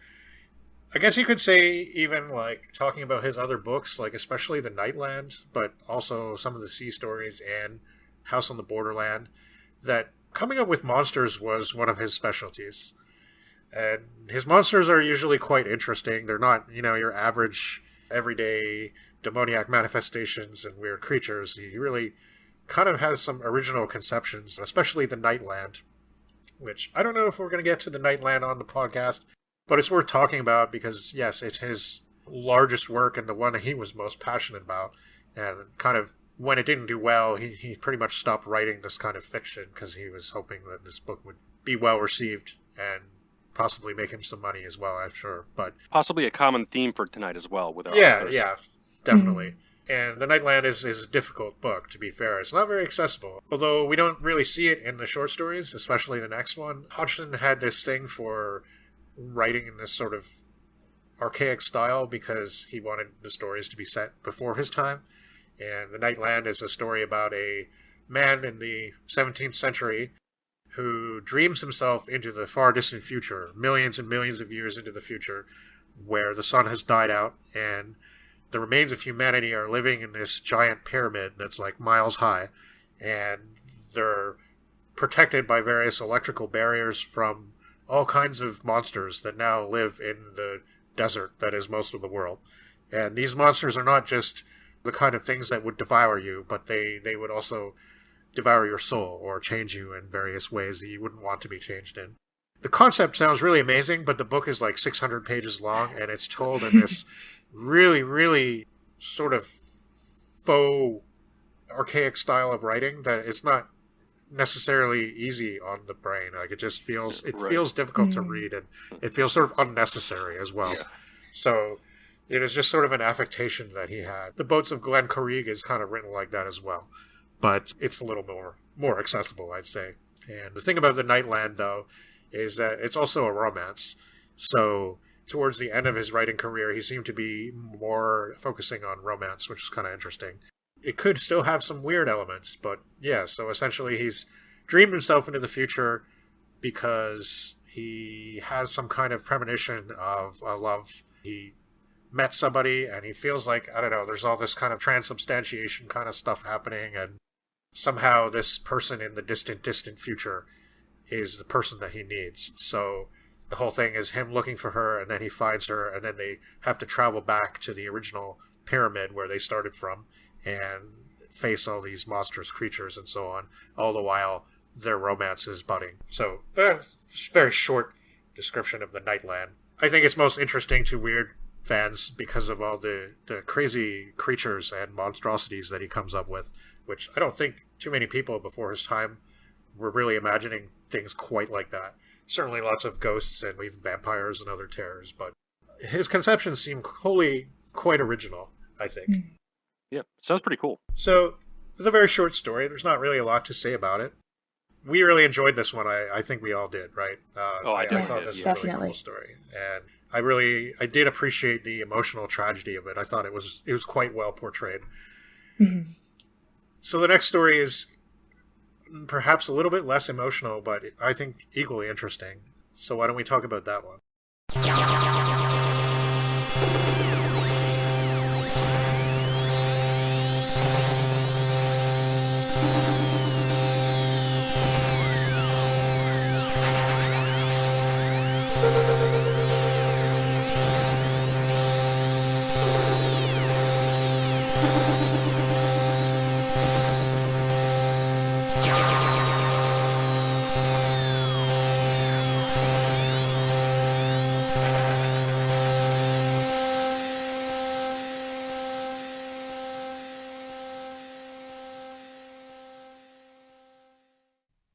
S1: I guess you could say, even like talking about his other books, like especially The Nightland, but also some of the sea stories and House on the Borderland, that coming up with monsters was one of his specialties. And his monsters are usually quite interesting. They're not, your average, everyday demoniac manifestations and weird creatures. He really kind of has some original conceptions, especially The Nightland, which I don't know if we're going to get to The Nightland on the podcast, but it's worth talking about because, yes, it's his largest work and the one that he was most passionate about. And kind of when it didn't do well, he pretty much stopped writing this kind of fiction because he was hoping that this book would be well received and possibly make him some money as well, I'm sure. But
S2: possibly a common theme for tonight as well with our authors.
S1: Yeah, definitely. And The Nightland is a difficult book, to be fair. It's not very accessible. Although we don't really see it in the short stories, especially the next one. Hodgson had this thing for writing in this sort of archaic style because he wanted the stories to be set before his time. And The Nightland is a story about a man in the 17th century who dreams himself into the far distant future, millions and millions of years into the future, where the sun has died out and the remains of humanity are living in this giant pyramid that's like miles high, and they're protected by various electrical barriers from all kinds of monsters that now live in the desert that is most of the world. And these monsters are not just the kind of things that would devour you, but they would also devour your soul or change you in various ways that you wouldn't want to be changed in. The concept sounds really amazing, but the book is like 600 pages long, and it's told in this really, really sort of faux archaic style of writing that it's not necessarily easy on the brain. Like it just feels feels difficult to read, and it feels sort of unnecessary as well. Yeah. So it is just sort of an affectation that he had. The Boats of Glen Carrig is kind of written like that as well, but it's a little more accessible, I'd say. And the thing about The Nightland, though, is that it's also a romance. So towards the end of his writing career, he seemed to be more focusing on romance, which is kind of interesting. It could still have some weird elements, but yeah, so essentially he's dreamed himself into the future because he has some kind of premonition of a love. He met somebody and he feels like, I don't know, there's all this kind of transubstantiation kind of stuff happening, and somehow this person in the distant future is the person that he needs. So the whole thing is him looking for her, and then he finds her, and then they have to travel back to the original pyramid where they started from and face all these monstrous creatures and so on, all the while their romance is budding. So that's a very short description of The Nightland. I think it's most interesting to weird fans because of all the crazy creatures and monstrosities that he comes up with, which I don't think too many people before his time were really imagining things quite like that. Certainly lots of ghosts and even vampires and other terrors, but his conceptions seem wholly quite original, I think.
S2: Yeah, sounds pretty cool.
S1: So, it's a very short story. There's not really a lot to say about it. We really enjoyed this one. I think we all did, right?
S2: I
S1: thought this was a really cool story. And I did appreciate the emotional tragedy of it. I thought it was quite well portrayed. Mm-hmm. So the next story is perhaps a little bit less emotional, but I think equally interesting. So why don't we talk about that one?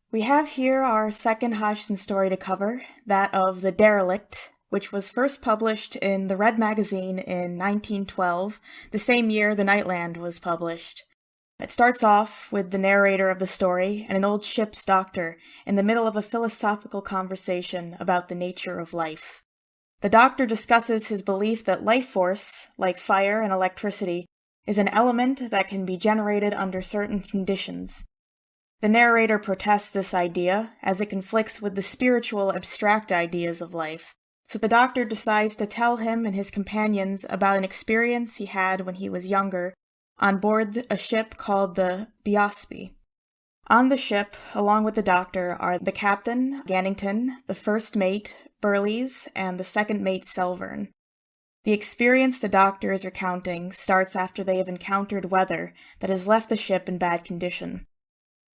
S3: We have here our second Hodgson story to cover, that of The Derelict which was first published in the Red Magazine in 1912, the same year The Nightland was published. It starts off with the narrator of the story and an old ship's doctor in the middle of a philosophical conversation about the nature of life. The doctor discusses his belief that life force, like fire and electricity, is an element that can be generated under certain conditions. The narrator protests this idea, as it conflicts with the spiritual, abstract ideas of life, so the doctor decides to tell him and his companions about an experience he had when he was younger on board a ship called the Bibliography. On the ship, along with the doctor, are the captain, Gannington, the first mate, Burleys, and the second mate, Selvern. The experience the doctor is recounting starts after they have encountered weather that has left the ship in bad condition.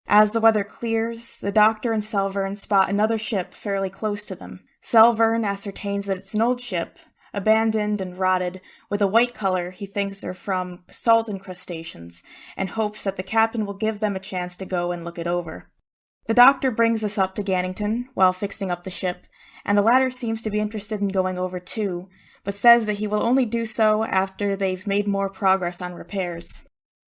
S3: As the weather clears, the doctor and Selvern spot another ship fairly close to them. Selvern ascertains that it's an old ship, abandoned and rotted, with a white color he thinks are from salt incrustations, and hopes that the captain will give them a chance to go and look it over. The doctor brings this up to Gannington while fixing up the ship, and the latter seems to be interested in going over too, but says that he will only do so after they've made more progress on repairs.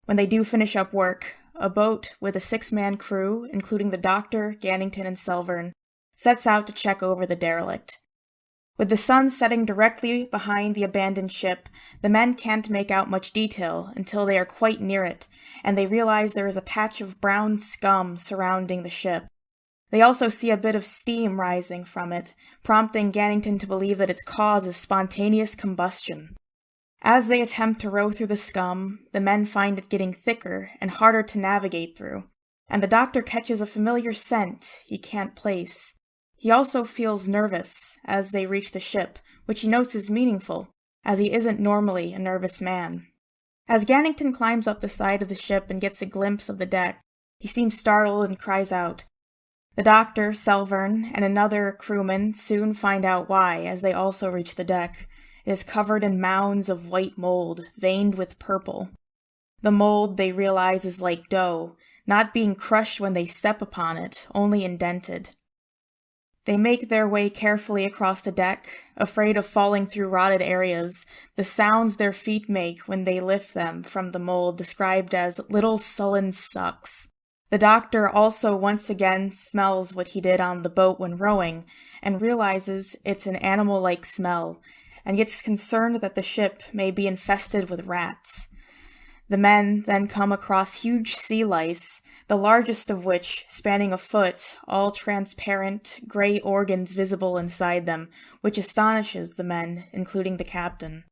S3: When they do finish up work, a boat with a 6-man crew, including the doctor, Gannington, and Selvern, sets out to check over the derelict. With the sun setting directly behind the abandoned ship, the men can't make out much detail until they are quite near it, and they realize there is a patch of brown scum surrounding the ship. They also see a bit of steam rising from it, prompting Gannington to believe that its cause is spontaneous combustion. As they attempt to row through the scum, the men find it getting thicker and harder to navigate through, and the doctor catches a familiar scent he can't place. He also feels nervous as they reach the ship, which he notes is meaningful, as he isn't normally a nervous man. As Gannington climbs up the side of the ship and gets a glimpse of the deck, he seems startled and cries out. The doctor, Selvern, and another crewman soon find out why as they also reach the deck. It is covered in mounds of white mold, veined with purple. The mold, they realize, is like dough, not being crushed when they step upon it, only indented. They make their way carefully across the deck, afraid of falling through rotted areas, the sounds their feet make when they lift them from the mold described as little sullen sucks. The doctor also once again smells what he did on the boat when rowing, and realizes it's an animal-like smell, and gets concerned that the ship may be infested with rats. The men then come across huge sea lice, the largest of which, spanning a foot, all transparent, gray organs visible inside them, which astonishes the men, including the captain.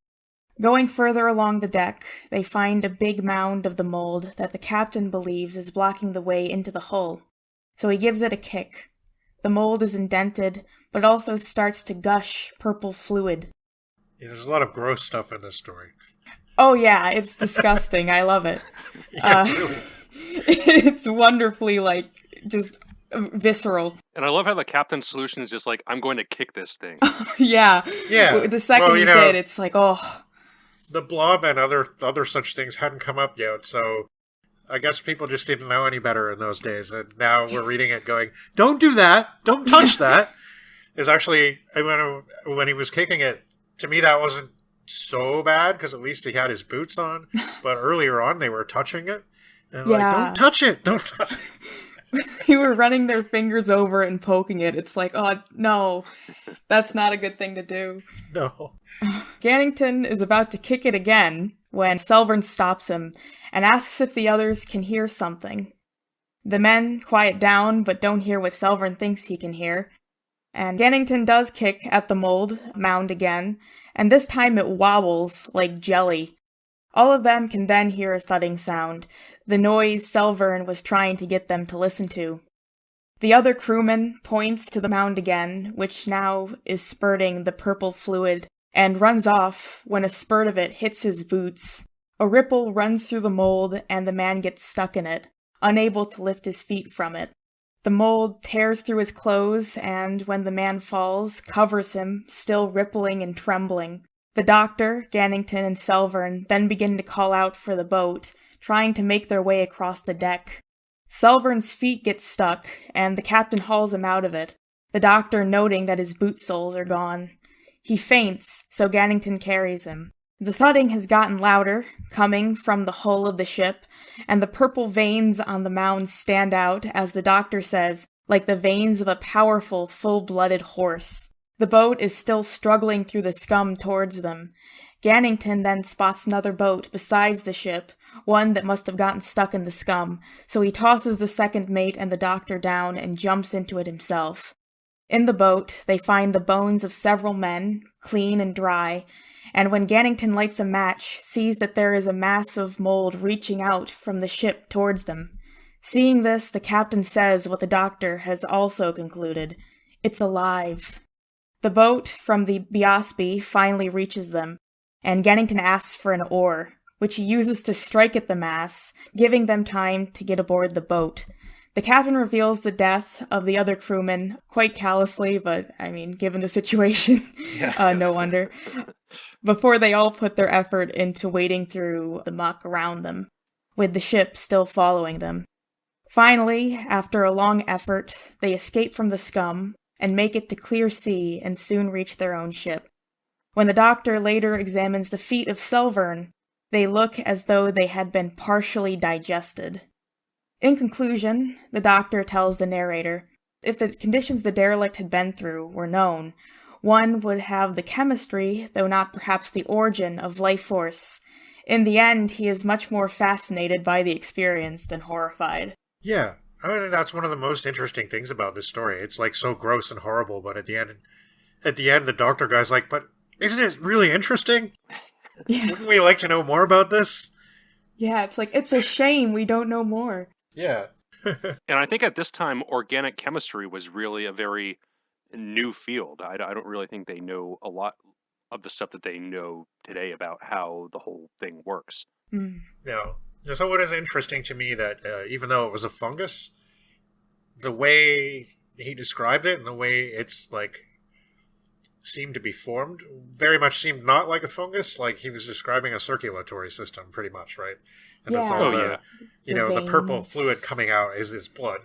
S3: Going further along the deck, they find a big mound of the mold that the captain believes is blocking the way into the hull, so he gives it a kick. The mold is indented, but also starts to gush purple fluid.
S1: Yeah, there's a lot of gross stuff in this story.
S3: Oh yeah, it's disgusting. I love it.
S1: Yeah, really.
S3: It's wonderfully, just visceral.
S2: And I love how the captain's solution is just like, I'm going to kick this thing.
S3: Yeah.
S1: Yeah.
S3: The second he did, it's like, oh.
S1: The blob and other such things hadn't come up yet, so I guess people just didn't know any better in those days. And now we're reading it going, don't do that! Don't touch that! It's actually, when he was kicking it, to me that wasn't so bad, because at least he had his boots on. But earlier on, they were touching it. And like, don't touch it! Don't touch it!
S3: They were running their fingers over it and poking it. It's like, oh, no. That's not a good thing to do.
S1: No.
S3: Gannington is about to kick it again when Selvern stops him and asks if the others can hear something. The men quiet down but don't hear what Selvern thinks he can hear. And Gannington does kick at the mold mound again, and this time it wobbles like jelly. All of them can then hear a thudding sound, the noise Selvern was trying to get them to listen to. The other crewman points to the mound again, which now is spurting the purple fluid, and runs off when a spurt of it hits his boots. A ripple runs through the mold, and the man gets stuck in it, unable to lift his feet from it. The mold tears through his clothes, and when the man falls, covers him, still rippling and trembling. The doctor, Gannington, and Selvern then begin to call out for the boat, trying to make their way across the deck. Selvern's feet get stuck, and the captain hauls him out of it, the doctor noting that his boot soles are gone. He faints, so Gannington carries him. The thudding has gotten louder, coming from the hull of the ship, and the purple veins on the mound stand out, as the doctor says, like the veins of a powerful, full-blooded horse. The boat is still struggling through the scum towards them. Gannington then spots another boat besides the ship, one that must have gotten stuck in the scum, so he tosses the second mate and the doctor down and jumps into it himself. In the boat, they find the bones of several men, clean and dry, and when Gannington lights a match, sees that there is a mass of mold reaching out from the ship towards them. Seeing this, the captain says what the doctor has also concluded. It's alive. The boat from the Biosby finally reaches them, and Gannington asks for an oar, which he uses to strike at the mass, giving them time to get aboard the boat. The captain reveals the death of the other crewman, quite callously, but, given the situation, no wonder, before they all put their effort into wading through the muck around them, with the ship still following them. Finally, after a long effort, they escape from the scum and make it to clear sea and soon reach their own ship. When the doctor later examines the feet of Selvern, they look as though they had been partially digested. In conclusion, the doctor tells the narrator, if the conditions the derelict had been through were known, one would have the chemistry, though not perhaps the origin, of life force. In the end, he is much more fascinated by the experience than horrified.
S1: Yeah, I mean, that's one of the most interesting things about this story. It's like so gross and horrible, but at the end, the doctor guy's like, but isn't it really interesting?
S3: Yeah.
S1: Wouldn't we like to know more about this?
S3: Yeah, it's like, it's a shame we don't know more.
S1: Yeah.
S2: And I think at this time, organic chemistry was really a very new field. I don't really think they know a lot of the stuff that they know today about how the whole thing works.
S3: Mm.
S1: No. So it is interesting to me that even though it was a fungus, the way he described it and the way it's like seemed to be formed very much seemed not like a fungus. Like he was describing a circulatory system pretty much, right? And
S3: Yeah.
S1: it's all the purple
S3: veins.
S1: fluid coming out is his blood.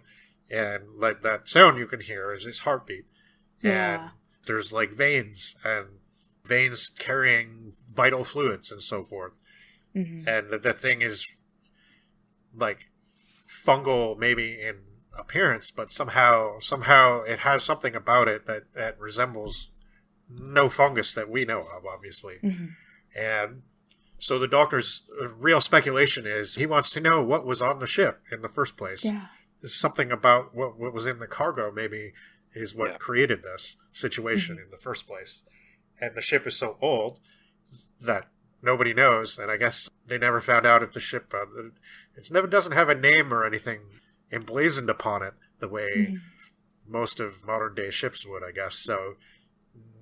S1: And like that sound you can hear is his heartbeat.
S3: Yeah.
S1: And there's like veins carrying vital fluids and so forth.
S3: Mm-hmm.
S1: And the thing is like fungal maybe in appearance, but somehow it has something about it that resembles no fungus that we know of, obviously.
S3: Mm-hmm.
S1: And so the doctor's real speculation is he wants to know what was on the ship in the first place.
S3: Yeah.
S1: Something about what was in the cargo maybe is what created this situation
S3: Mm-hmm.
S1: in the first place. And the ship is so old that nobody knows, and I guess they never found out if the ship doesn't have a name or anything emblazoned upon it the way most of modern day ships would, I guess. So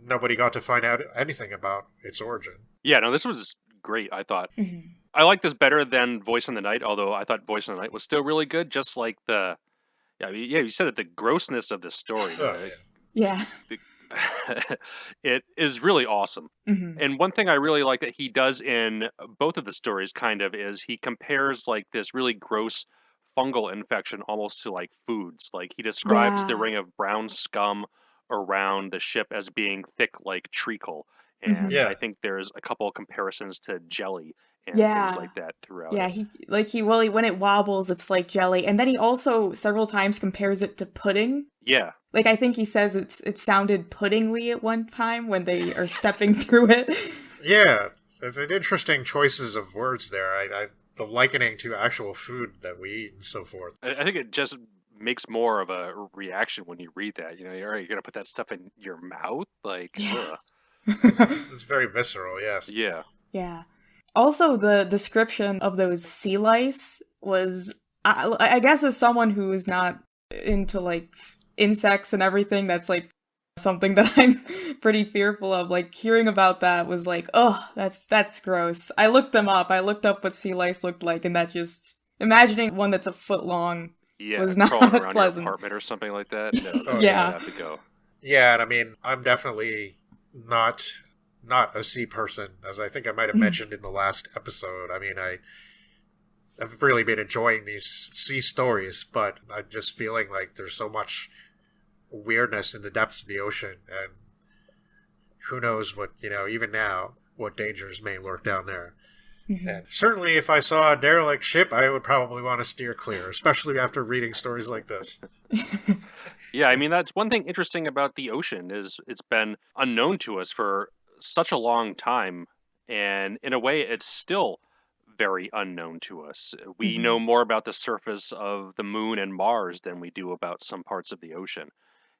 S1: nobody got to find out anything about its origin.
S2: Yeah, no, this was great, I thought.
S3: Mm-hmm.
S2: I like this better than Voice in the Night, although I thought Voice in the Night was still really good, just like you said it, the grossness of the story.
S3: Yeah.
S2: It is really awesome.
S3: Mm-hmm.
S2: And one thing I really like that he does in both of the stories kind of is he compares like this really gross fungal infection almost to like foods. Like he describes the ring of brown scum around the ship as being thick like treacle. And I think there's a couple of comparisons to jelly and things like that throughout.
S3: Yeah, when it wobbles, it's like jelly. And then he also several times compares it to pudding.
S2: Yeah.
S3: Like, I think he says it sounded puddingly at one time when they are stepping through it.
S1: Yeah, it's an interesting choices of words there. The likening to actual food that we eat and so forth.
S2: I think it just makes more of a reaction when you read that. You know, you're going to put that stuff in your mouth? Like, ugh.
S1: It's very visceral, yes.
S2: Yeah.
S3: Yeah. Also, the description of those sea lice was, I guess as someone who is not into, like, insects and everything, that's, like, something that I'm pretty fearful of. Like, hearing about that was like, oh, that's gross. I looked them up. I looked up what sea lice looked like, and that just, imagining one that's a foot long was not
S2: crawling around
S3: pleasant.
S2: your apartment or something like that. No,
S3: Yeah.
S2: You have to go.
S1: Yeah, and I mean, I'm definitely not a sea person, as I think I might have mentioned in the last episode. I mean, I've really been enjoying these sea stories, but I'm just feeling like there's so much weirdness in the depths of the ocean, and who knows what, even now, what dangers may lurk down there.
S3: Mhm.
S1: And certainly if I saw a derelict ship, I would probably want to steer clear, especially after reading stories like this.
S2: Yeah, I mean, that's one thing interesting about the ocean is it's been unknown to us for such a long time, and in a way, it's still very unknown to us. We
S3: Mhm.
S2: know more about the surface of the moon and Mars than we do about some parts of the ocean.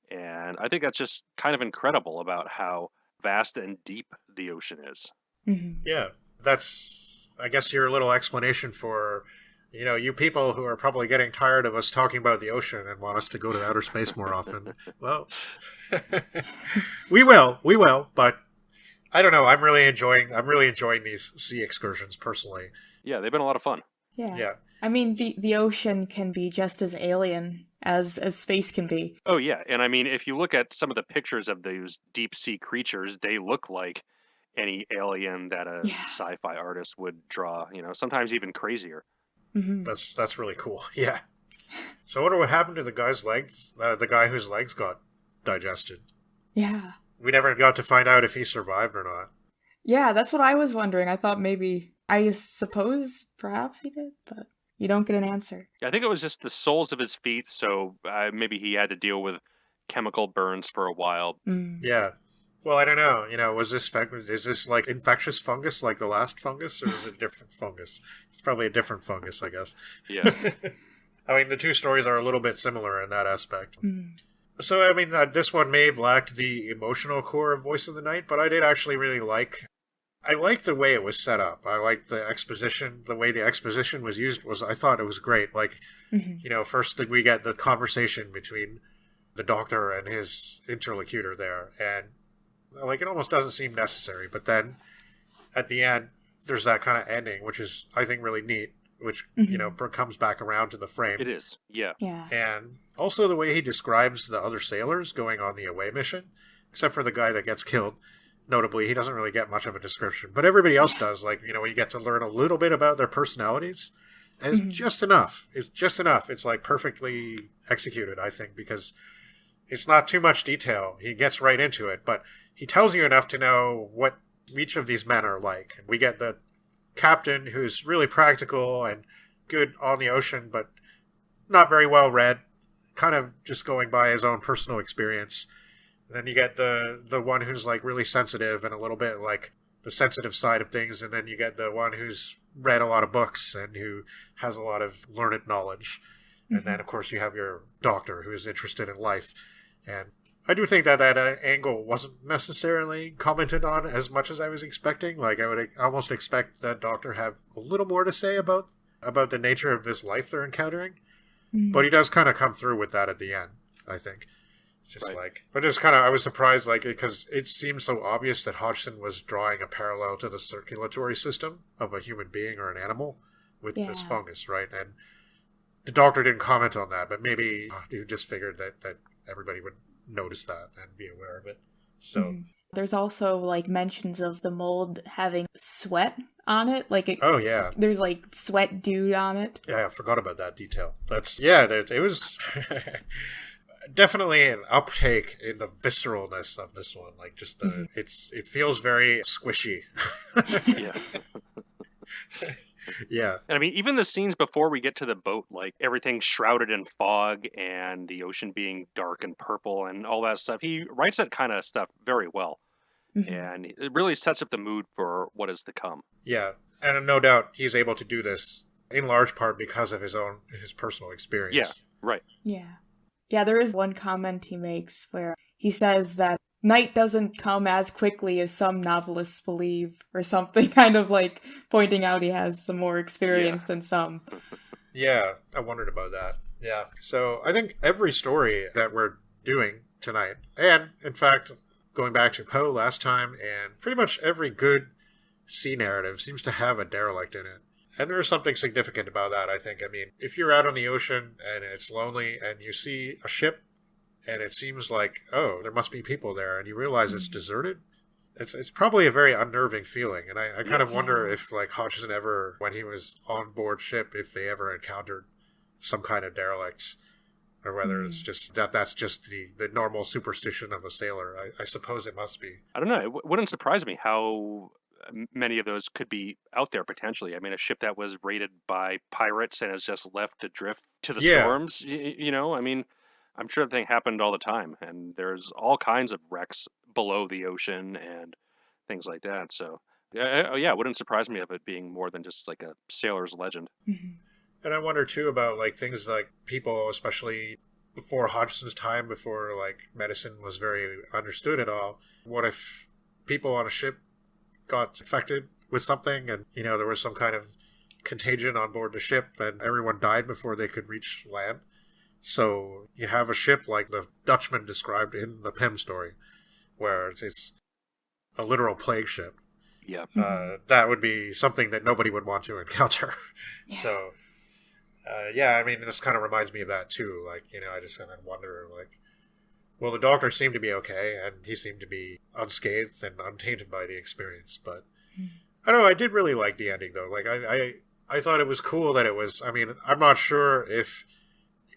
S2: And I think that's just kind of incredible about how vast and deep the ocean is.
S3: Mhm.
S1: Yeah, that's, I guess, your little explanation for, you people who are probably getting tired of us talking about the ocean and want us to go to outer space more often. Well, we will, but I don't know. I'm really enjoying these sea excursions personally.
S2: Yeah, they've been a lot of fun.
S3: Yeah.
S1: Yeah.
S3: I mean, the ocean can be just as alien as space can be.
S2: Oh, yeah. And I mean, if you look at some of the pictures of those deep sea creatures, they look like any alien that a
S3: Yeah.
S2: sci-fi artist would draw, sometimes even crazier.
S3: Mhm.
S1: That's really cool. Yeah. So I wonder what happened to the guy's legs, the guy whose legs got digested.
S3: Yeah.
S1: We never got to find out if he survived or not.
S3: Yeah, that's what I was wondering. I thought I suppose perhaps he did, but you don't get an answer.
S2: Yeah, I think it was just the soles of his feet, so maybe he had to deal with chemical burns for a while.
S3: Mm.
S1: Yeah. Well, I don't know. Is this like infectious fungus like the last fungus, or is it a different fungus? It's probably a different fungus, I guess.
S2: Yeah.
S1: I mean, the two stories are a little bit similar in that aspect.
S3: Mm.
S1: So, I mean, this one may have lacked the emotional core of Voice of the Night, but I did actually really I liked the way it was set up. I liked the exposition. The way the exposition was used I thought it was great. Like,
S3: Mhm.
S1: First we get the conversation between the doctor and his interlocutor there, and like it almost doesn't seem necessary, but then at the end there's that kind of ending, which is I think really neat, which comes back around to the frame.
S2: It is. Yeah.
S3: Yeah.
S1: And also the way he describes the other sailors going on the away mission, except for the guy that gets killed. Notably, he doesn't really get much of a description, but everybody else does. Like, you get to learn a little bit about their personalities, and it's just enough. It's just enough. It's like perfectly executed, I think, because it's not too much detail. He gets right into it, but he tells you enough to know what each of these men are like. And we get the captain who's really practical and good on the ocean, but not very well read, kind of just going by his own personal experience. And then you get the one who's like really sensitive and a little bit like the sensitive side of things, and then you get the one who's read a lot of books and who has a lot of learned knowledge. And then, of course, you have your doctor who's interested in life. And I do think that angle wasn't necessarily commented on as much as I was expecting. Like, I would almost expect that doctor have a little more to say about the nature of this life they're encountering. But he does kind of come through with that at the end, I think. It's just but it's kind of, I was surprised, like, because it seems so obvious that Hodgson was drawing a parallel to the circulatory system of a human being or an animal with this fungus, right? And the doctor didn't comment on that, but maybe he just figured that everybody would notice that and be aware of it. So
S3: there's also like mentions of the mold having sweat on it, like
S1: oh yeah,
S3: there's like sweat dude on it.
S1: Yeah, I forgot about that detail. It was definitely an uptake in the visceralness of this one. Like, just it feels very squishy.
S2: Yeah.
S1: Yeah.
S2: And I mean, even the scenes before we get to the boat, like everything's shrouded in fog and the ocean being dark and purple and all that stuff, he writes that kind of stuff very well. And it really sets up the mood for what is to come.
S1: Yeah. And no doubt he's able to do this in large part because of his personal experience.
S2: Yeah, right.
S3: Yeah. Yeah, there is one comment he makes where he says that night doesn't come as quickly as some novelists believe, or something, kind of like pointing out he has some more experience than some.
S1: Yeah, I wondered about that. Yeah. So I think every story that we're doing tonight, and in fact, going back to Poe last time, and pretty much every good sea narrative seems to have a derelict in it. And there's something significant about that, I think. I mean, if you're out on the ocean and it's lonely and you see a ship and it seems like, oh, there must be people there, and you realize it's deserted, it's probably a very unnerving feeling. And I kind of wonder if, like, Hodgson ever, when he was on board ship, if they ever encountered some kind of derelicts. or whether it's just that's just the normal superstition of a sailor. I suppose it must be.
S2: I don't know. It wouldn't surprise me how many of those could be out there potentially. I mean, a ship that was raided by pirates and is just left to drift to the
S1: Yeah.
S2: storms, I mean, I'm sure that thing happened all the time, and there's all kinds of wrecks below the ocean and things like that. So, yeah, it wouldn't surprise me of it being more than just like a sailor's legend.
S1: And I wonder too about like things like people, especially before Hodgson's time, before like medicine was very understood at all. What if people on a ship got infected with something, and there was some kind of contagion on board the ship, and everyone died before they could reach land? So you have a ship like the Dutchman described in the Pym story, where it's a literal plague ship.
S2: Yeah.
S1: That would be something that nobody would want to encounter.
S3: Yeah.
S1: So, I mean, this kind of reminds me of that too. Like, I just kind of wonder, like, well, the doctor seemed to be okay, and he seemed to be unscathed and untainted by the experience. But I don't know. I did really like the ending, though. Like, I thought it was cool that it was. I mean, I'm not sure if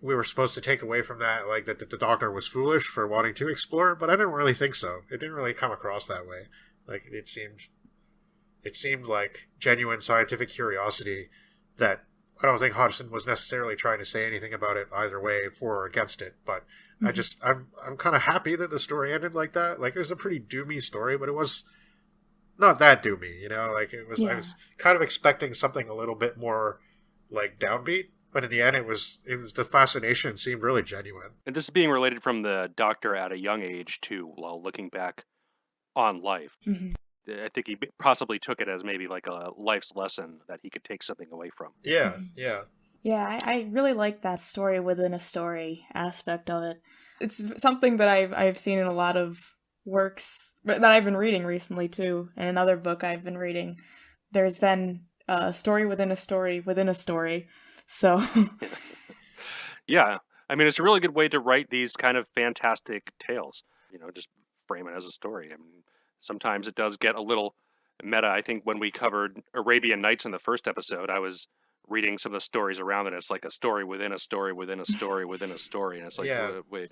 S1: we were supposed to take away from that, like, that the doctor was foolish for wanting to explore, but I didn't really think so. It didn't really come across that way. Like, it seemed like genuine scientific curiosity that I don't think Hodgson was necessarily trying to say anything about it either way, for or against it. But I'm kind of happy that the story ended like that. Like, it was a pretty doomy story, but it was not that doomy, Like, it was. I was kind of expecting something a little bit more like downbeat. But in the end, it was the fascination seemed really genuine.
S2: And this is being related from the doctor at a young age too, while looking back on life. I think he possibly took it as maybe like a life's lesson that he could take something away from.
S1: Yeah.
S3: Yeah, I really like that story within a story aspect of it. It's something that I've seen in a lot of works that I've been reading recently too. In another book I've been reading, there's been a story within a story within a story. So,
S2: yeah, I mean, it's a really good way to write these kind of fantastic tales. Just frame it as a story. I mean, sometimes it does get a little meta. I think when we covered Arabian Nights in the first episode, I was reading some of the stories around it. It's like a story within a story within a story within a story, and it's like, wait,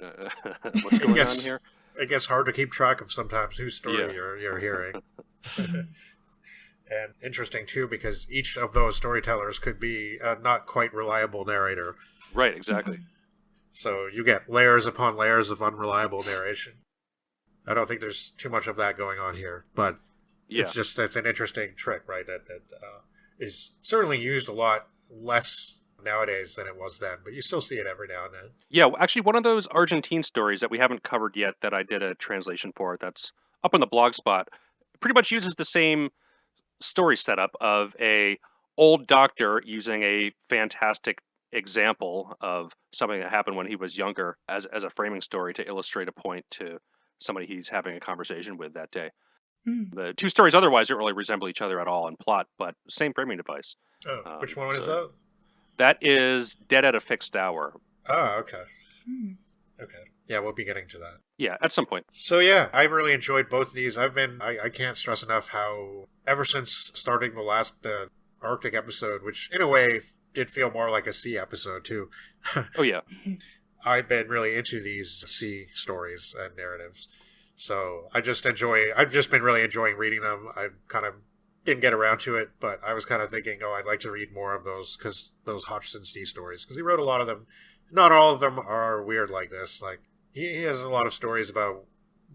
S2: what's going on here?
S1: It gets hard to keep track of sometimes whose story you're hearing. And interesting, too, because each of those storytellers could be a not quite reliable narrator.
S2: Right, exactly.
S1: So you get layers upon layers of unreliable narration. I don't think there's too much of that going on here, but it's an interesting trick, right? That is certainly used a lot less nowadays than it was then, but you still see it every now and then.
S2: Yeah, actually, one of those Argentine stories that we haven't covered yet that I did a translation for, that's up on the blog spot, pretty much uses the same story setup of a old doctor using a fantastic example of something that happened when he was younger as a framing story to illustrate a point to somebody he's having a conversation with that day. The two stories otherwise don't really resemble each other at all in plot, but same framing device.
S1: Which one is that?
S2: That is Dead at a Fixed Hour.
S1: Oh, okay. Okay. Yeah, we'll be getting to that.
S2: Yeah, at some point.
S1: So yeah, I really enjoyed both of these. I can't stress enough how ever since starting the last Arctic episode, which in a way did feel more like a sea episode too.
S2: Oh yeah.
S1: I've been really into these sea stories and narratives. So I've just been really enjoying reading them. I kind of didn't get around to it, but I was kind of thinking, I'd like to read more of those Hodgson sea stories, because he wrote a lot of them. Not all of them are weird like this. Like, he has a lot of stories about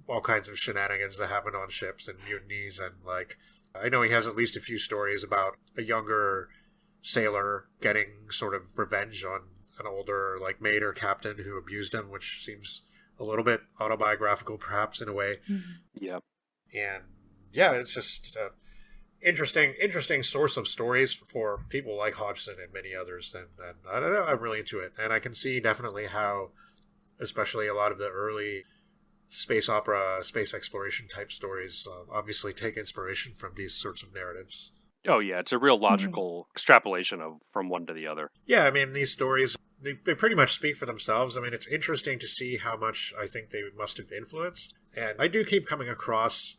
S1: all kinds of shenanigans that happen on ships and mutinies, and like, I know he has at least a few stories about a younger sailor getting sort of revenge on an older like mate or captain who abused him, which seems a little bit autobiographical perhaps in a way.
S2: Yeah.
S1: And yeah, it's just interesting source of stories for people like Hodgson and many others, and I don't know, I'm really into it, and I can see definitely how, especially a lot of the early space opera, space exploration type stories, obviously take inspiration from these sorts of narratives.
S2: Oh yeah, it's a real logical extrapolation from one to the other.
S1: Yeah, I mean, these stories, they pretty much speak for themselves. I mean, it's interesting to see how much I think they must have influenced, and I do keep coming across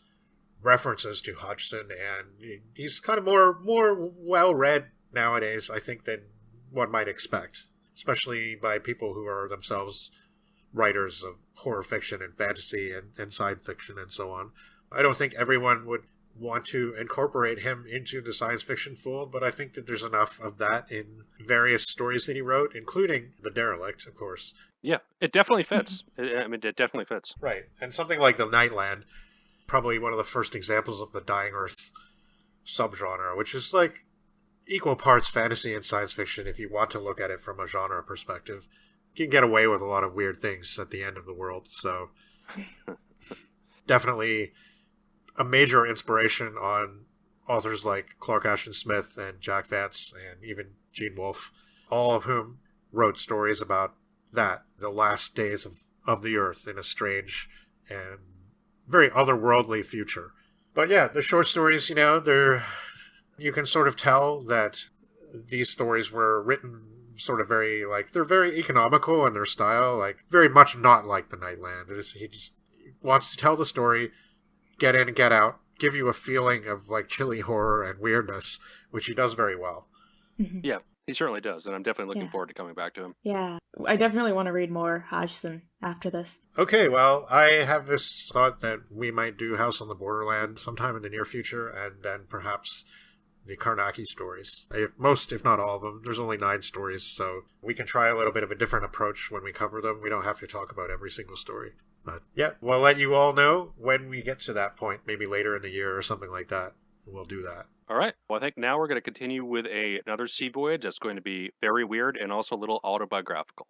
S1: references to Hodgson, and he's kind of more well read nowadays, I think, than one might expect. especially by people who are themselves writers of horror fiction and fantasy and science fiction and so on. I don't think everyone would want to incorporate him into the science fiction fold, but I think that there's enough of that in various stories that he wrote, including The Derelict, of course.
S2: Yeah, it definitely fits. It definitely fits.
S1: Right. And something like The Nightland, probably one of the first examples of the Dying Earth subgenre, which is like equal parts fantasy and science fiction if you want to look at it from a genre perspective. You can get away with a lot of weird things at the end of the world, so definitely a major inspiration on authors like Clark Ashton Smith and Jack Vance and even Gene Wolfe, all of whom wrote stories about that, the last days of the Earth in a strange and very otherworldly future. But yeah, the short stories, you can sort of tell that these stories were written sort of very, they're very economical in their style, very much not like The Nightland. He just wants to tell the story, get in and get out, give you a feeling of chilly horror and weirdness, which he does very well.
S3: Mm-hmm.
S2: Yeah, he certainly does, and I'm definitely looking forward to coming back to him.
S3: Yeah, I definitely want to read more Hodgson after this.
S1: Okay, well, I have this thought that we might do House on the Borderland sometime in the near future, and then perhaps the Karnaki stories. If not all of them. There's only 9 stories, so we can try a little bit of a different approach when we cover them. We don't have to talk about every single story. But yeah, we'll let you all know when we get to that point, maybe later in the year or something like that. We'll do that.
S2: All right. Well, I think now we're going to continue with another sea voyage that's going to be very weird and also a little autobiographical.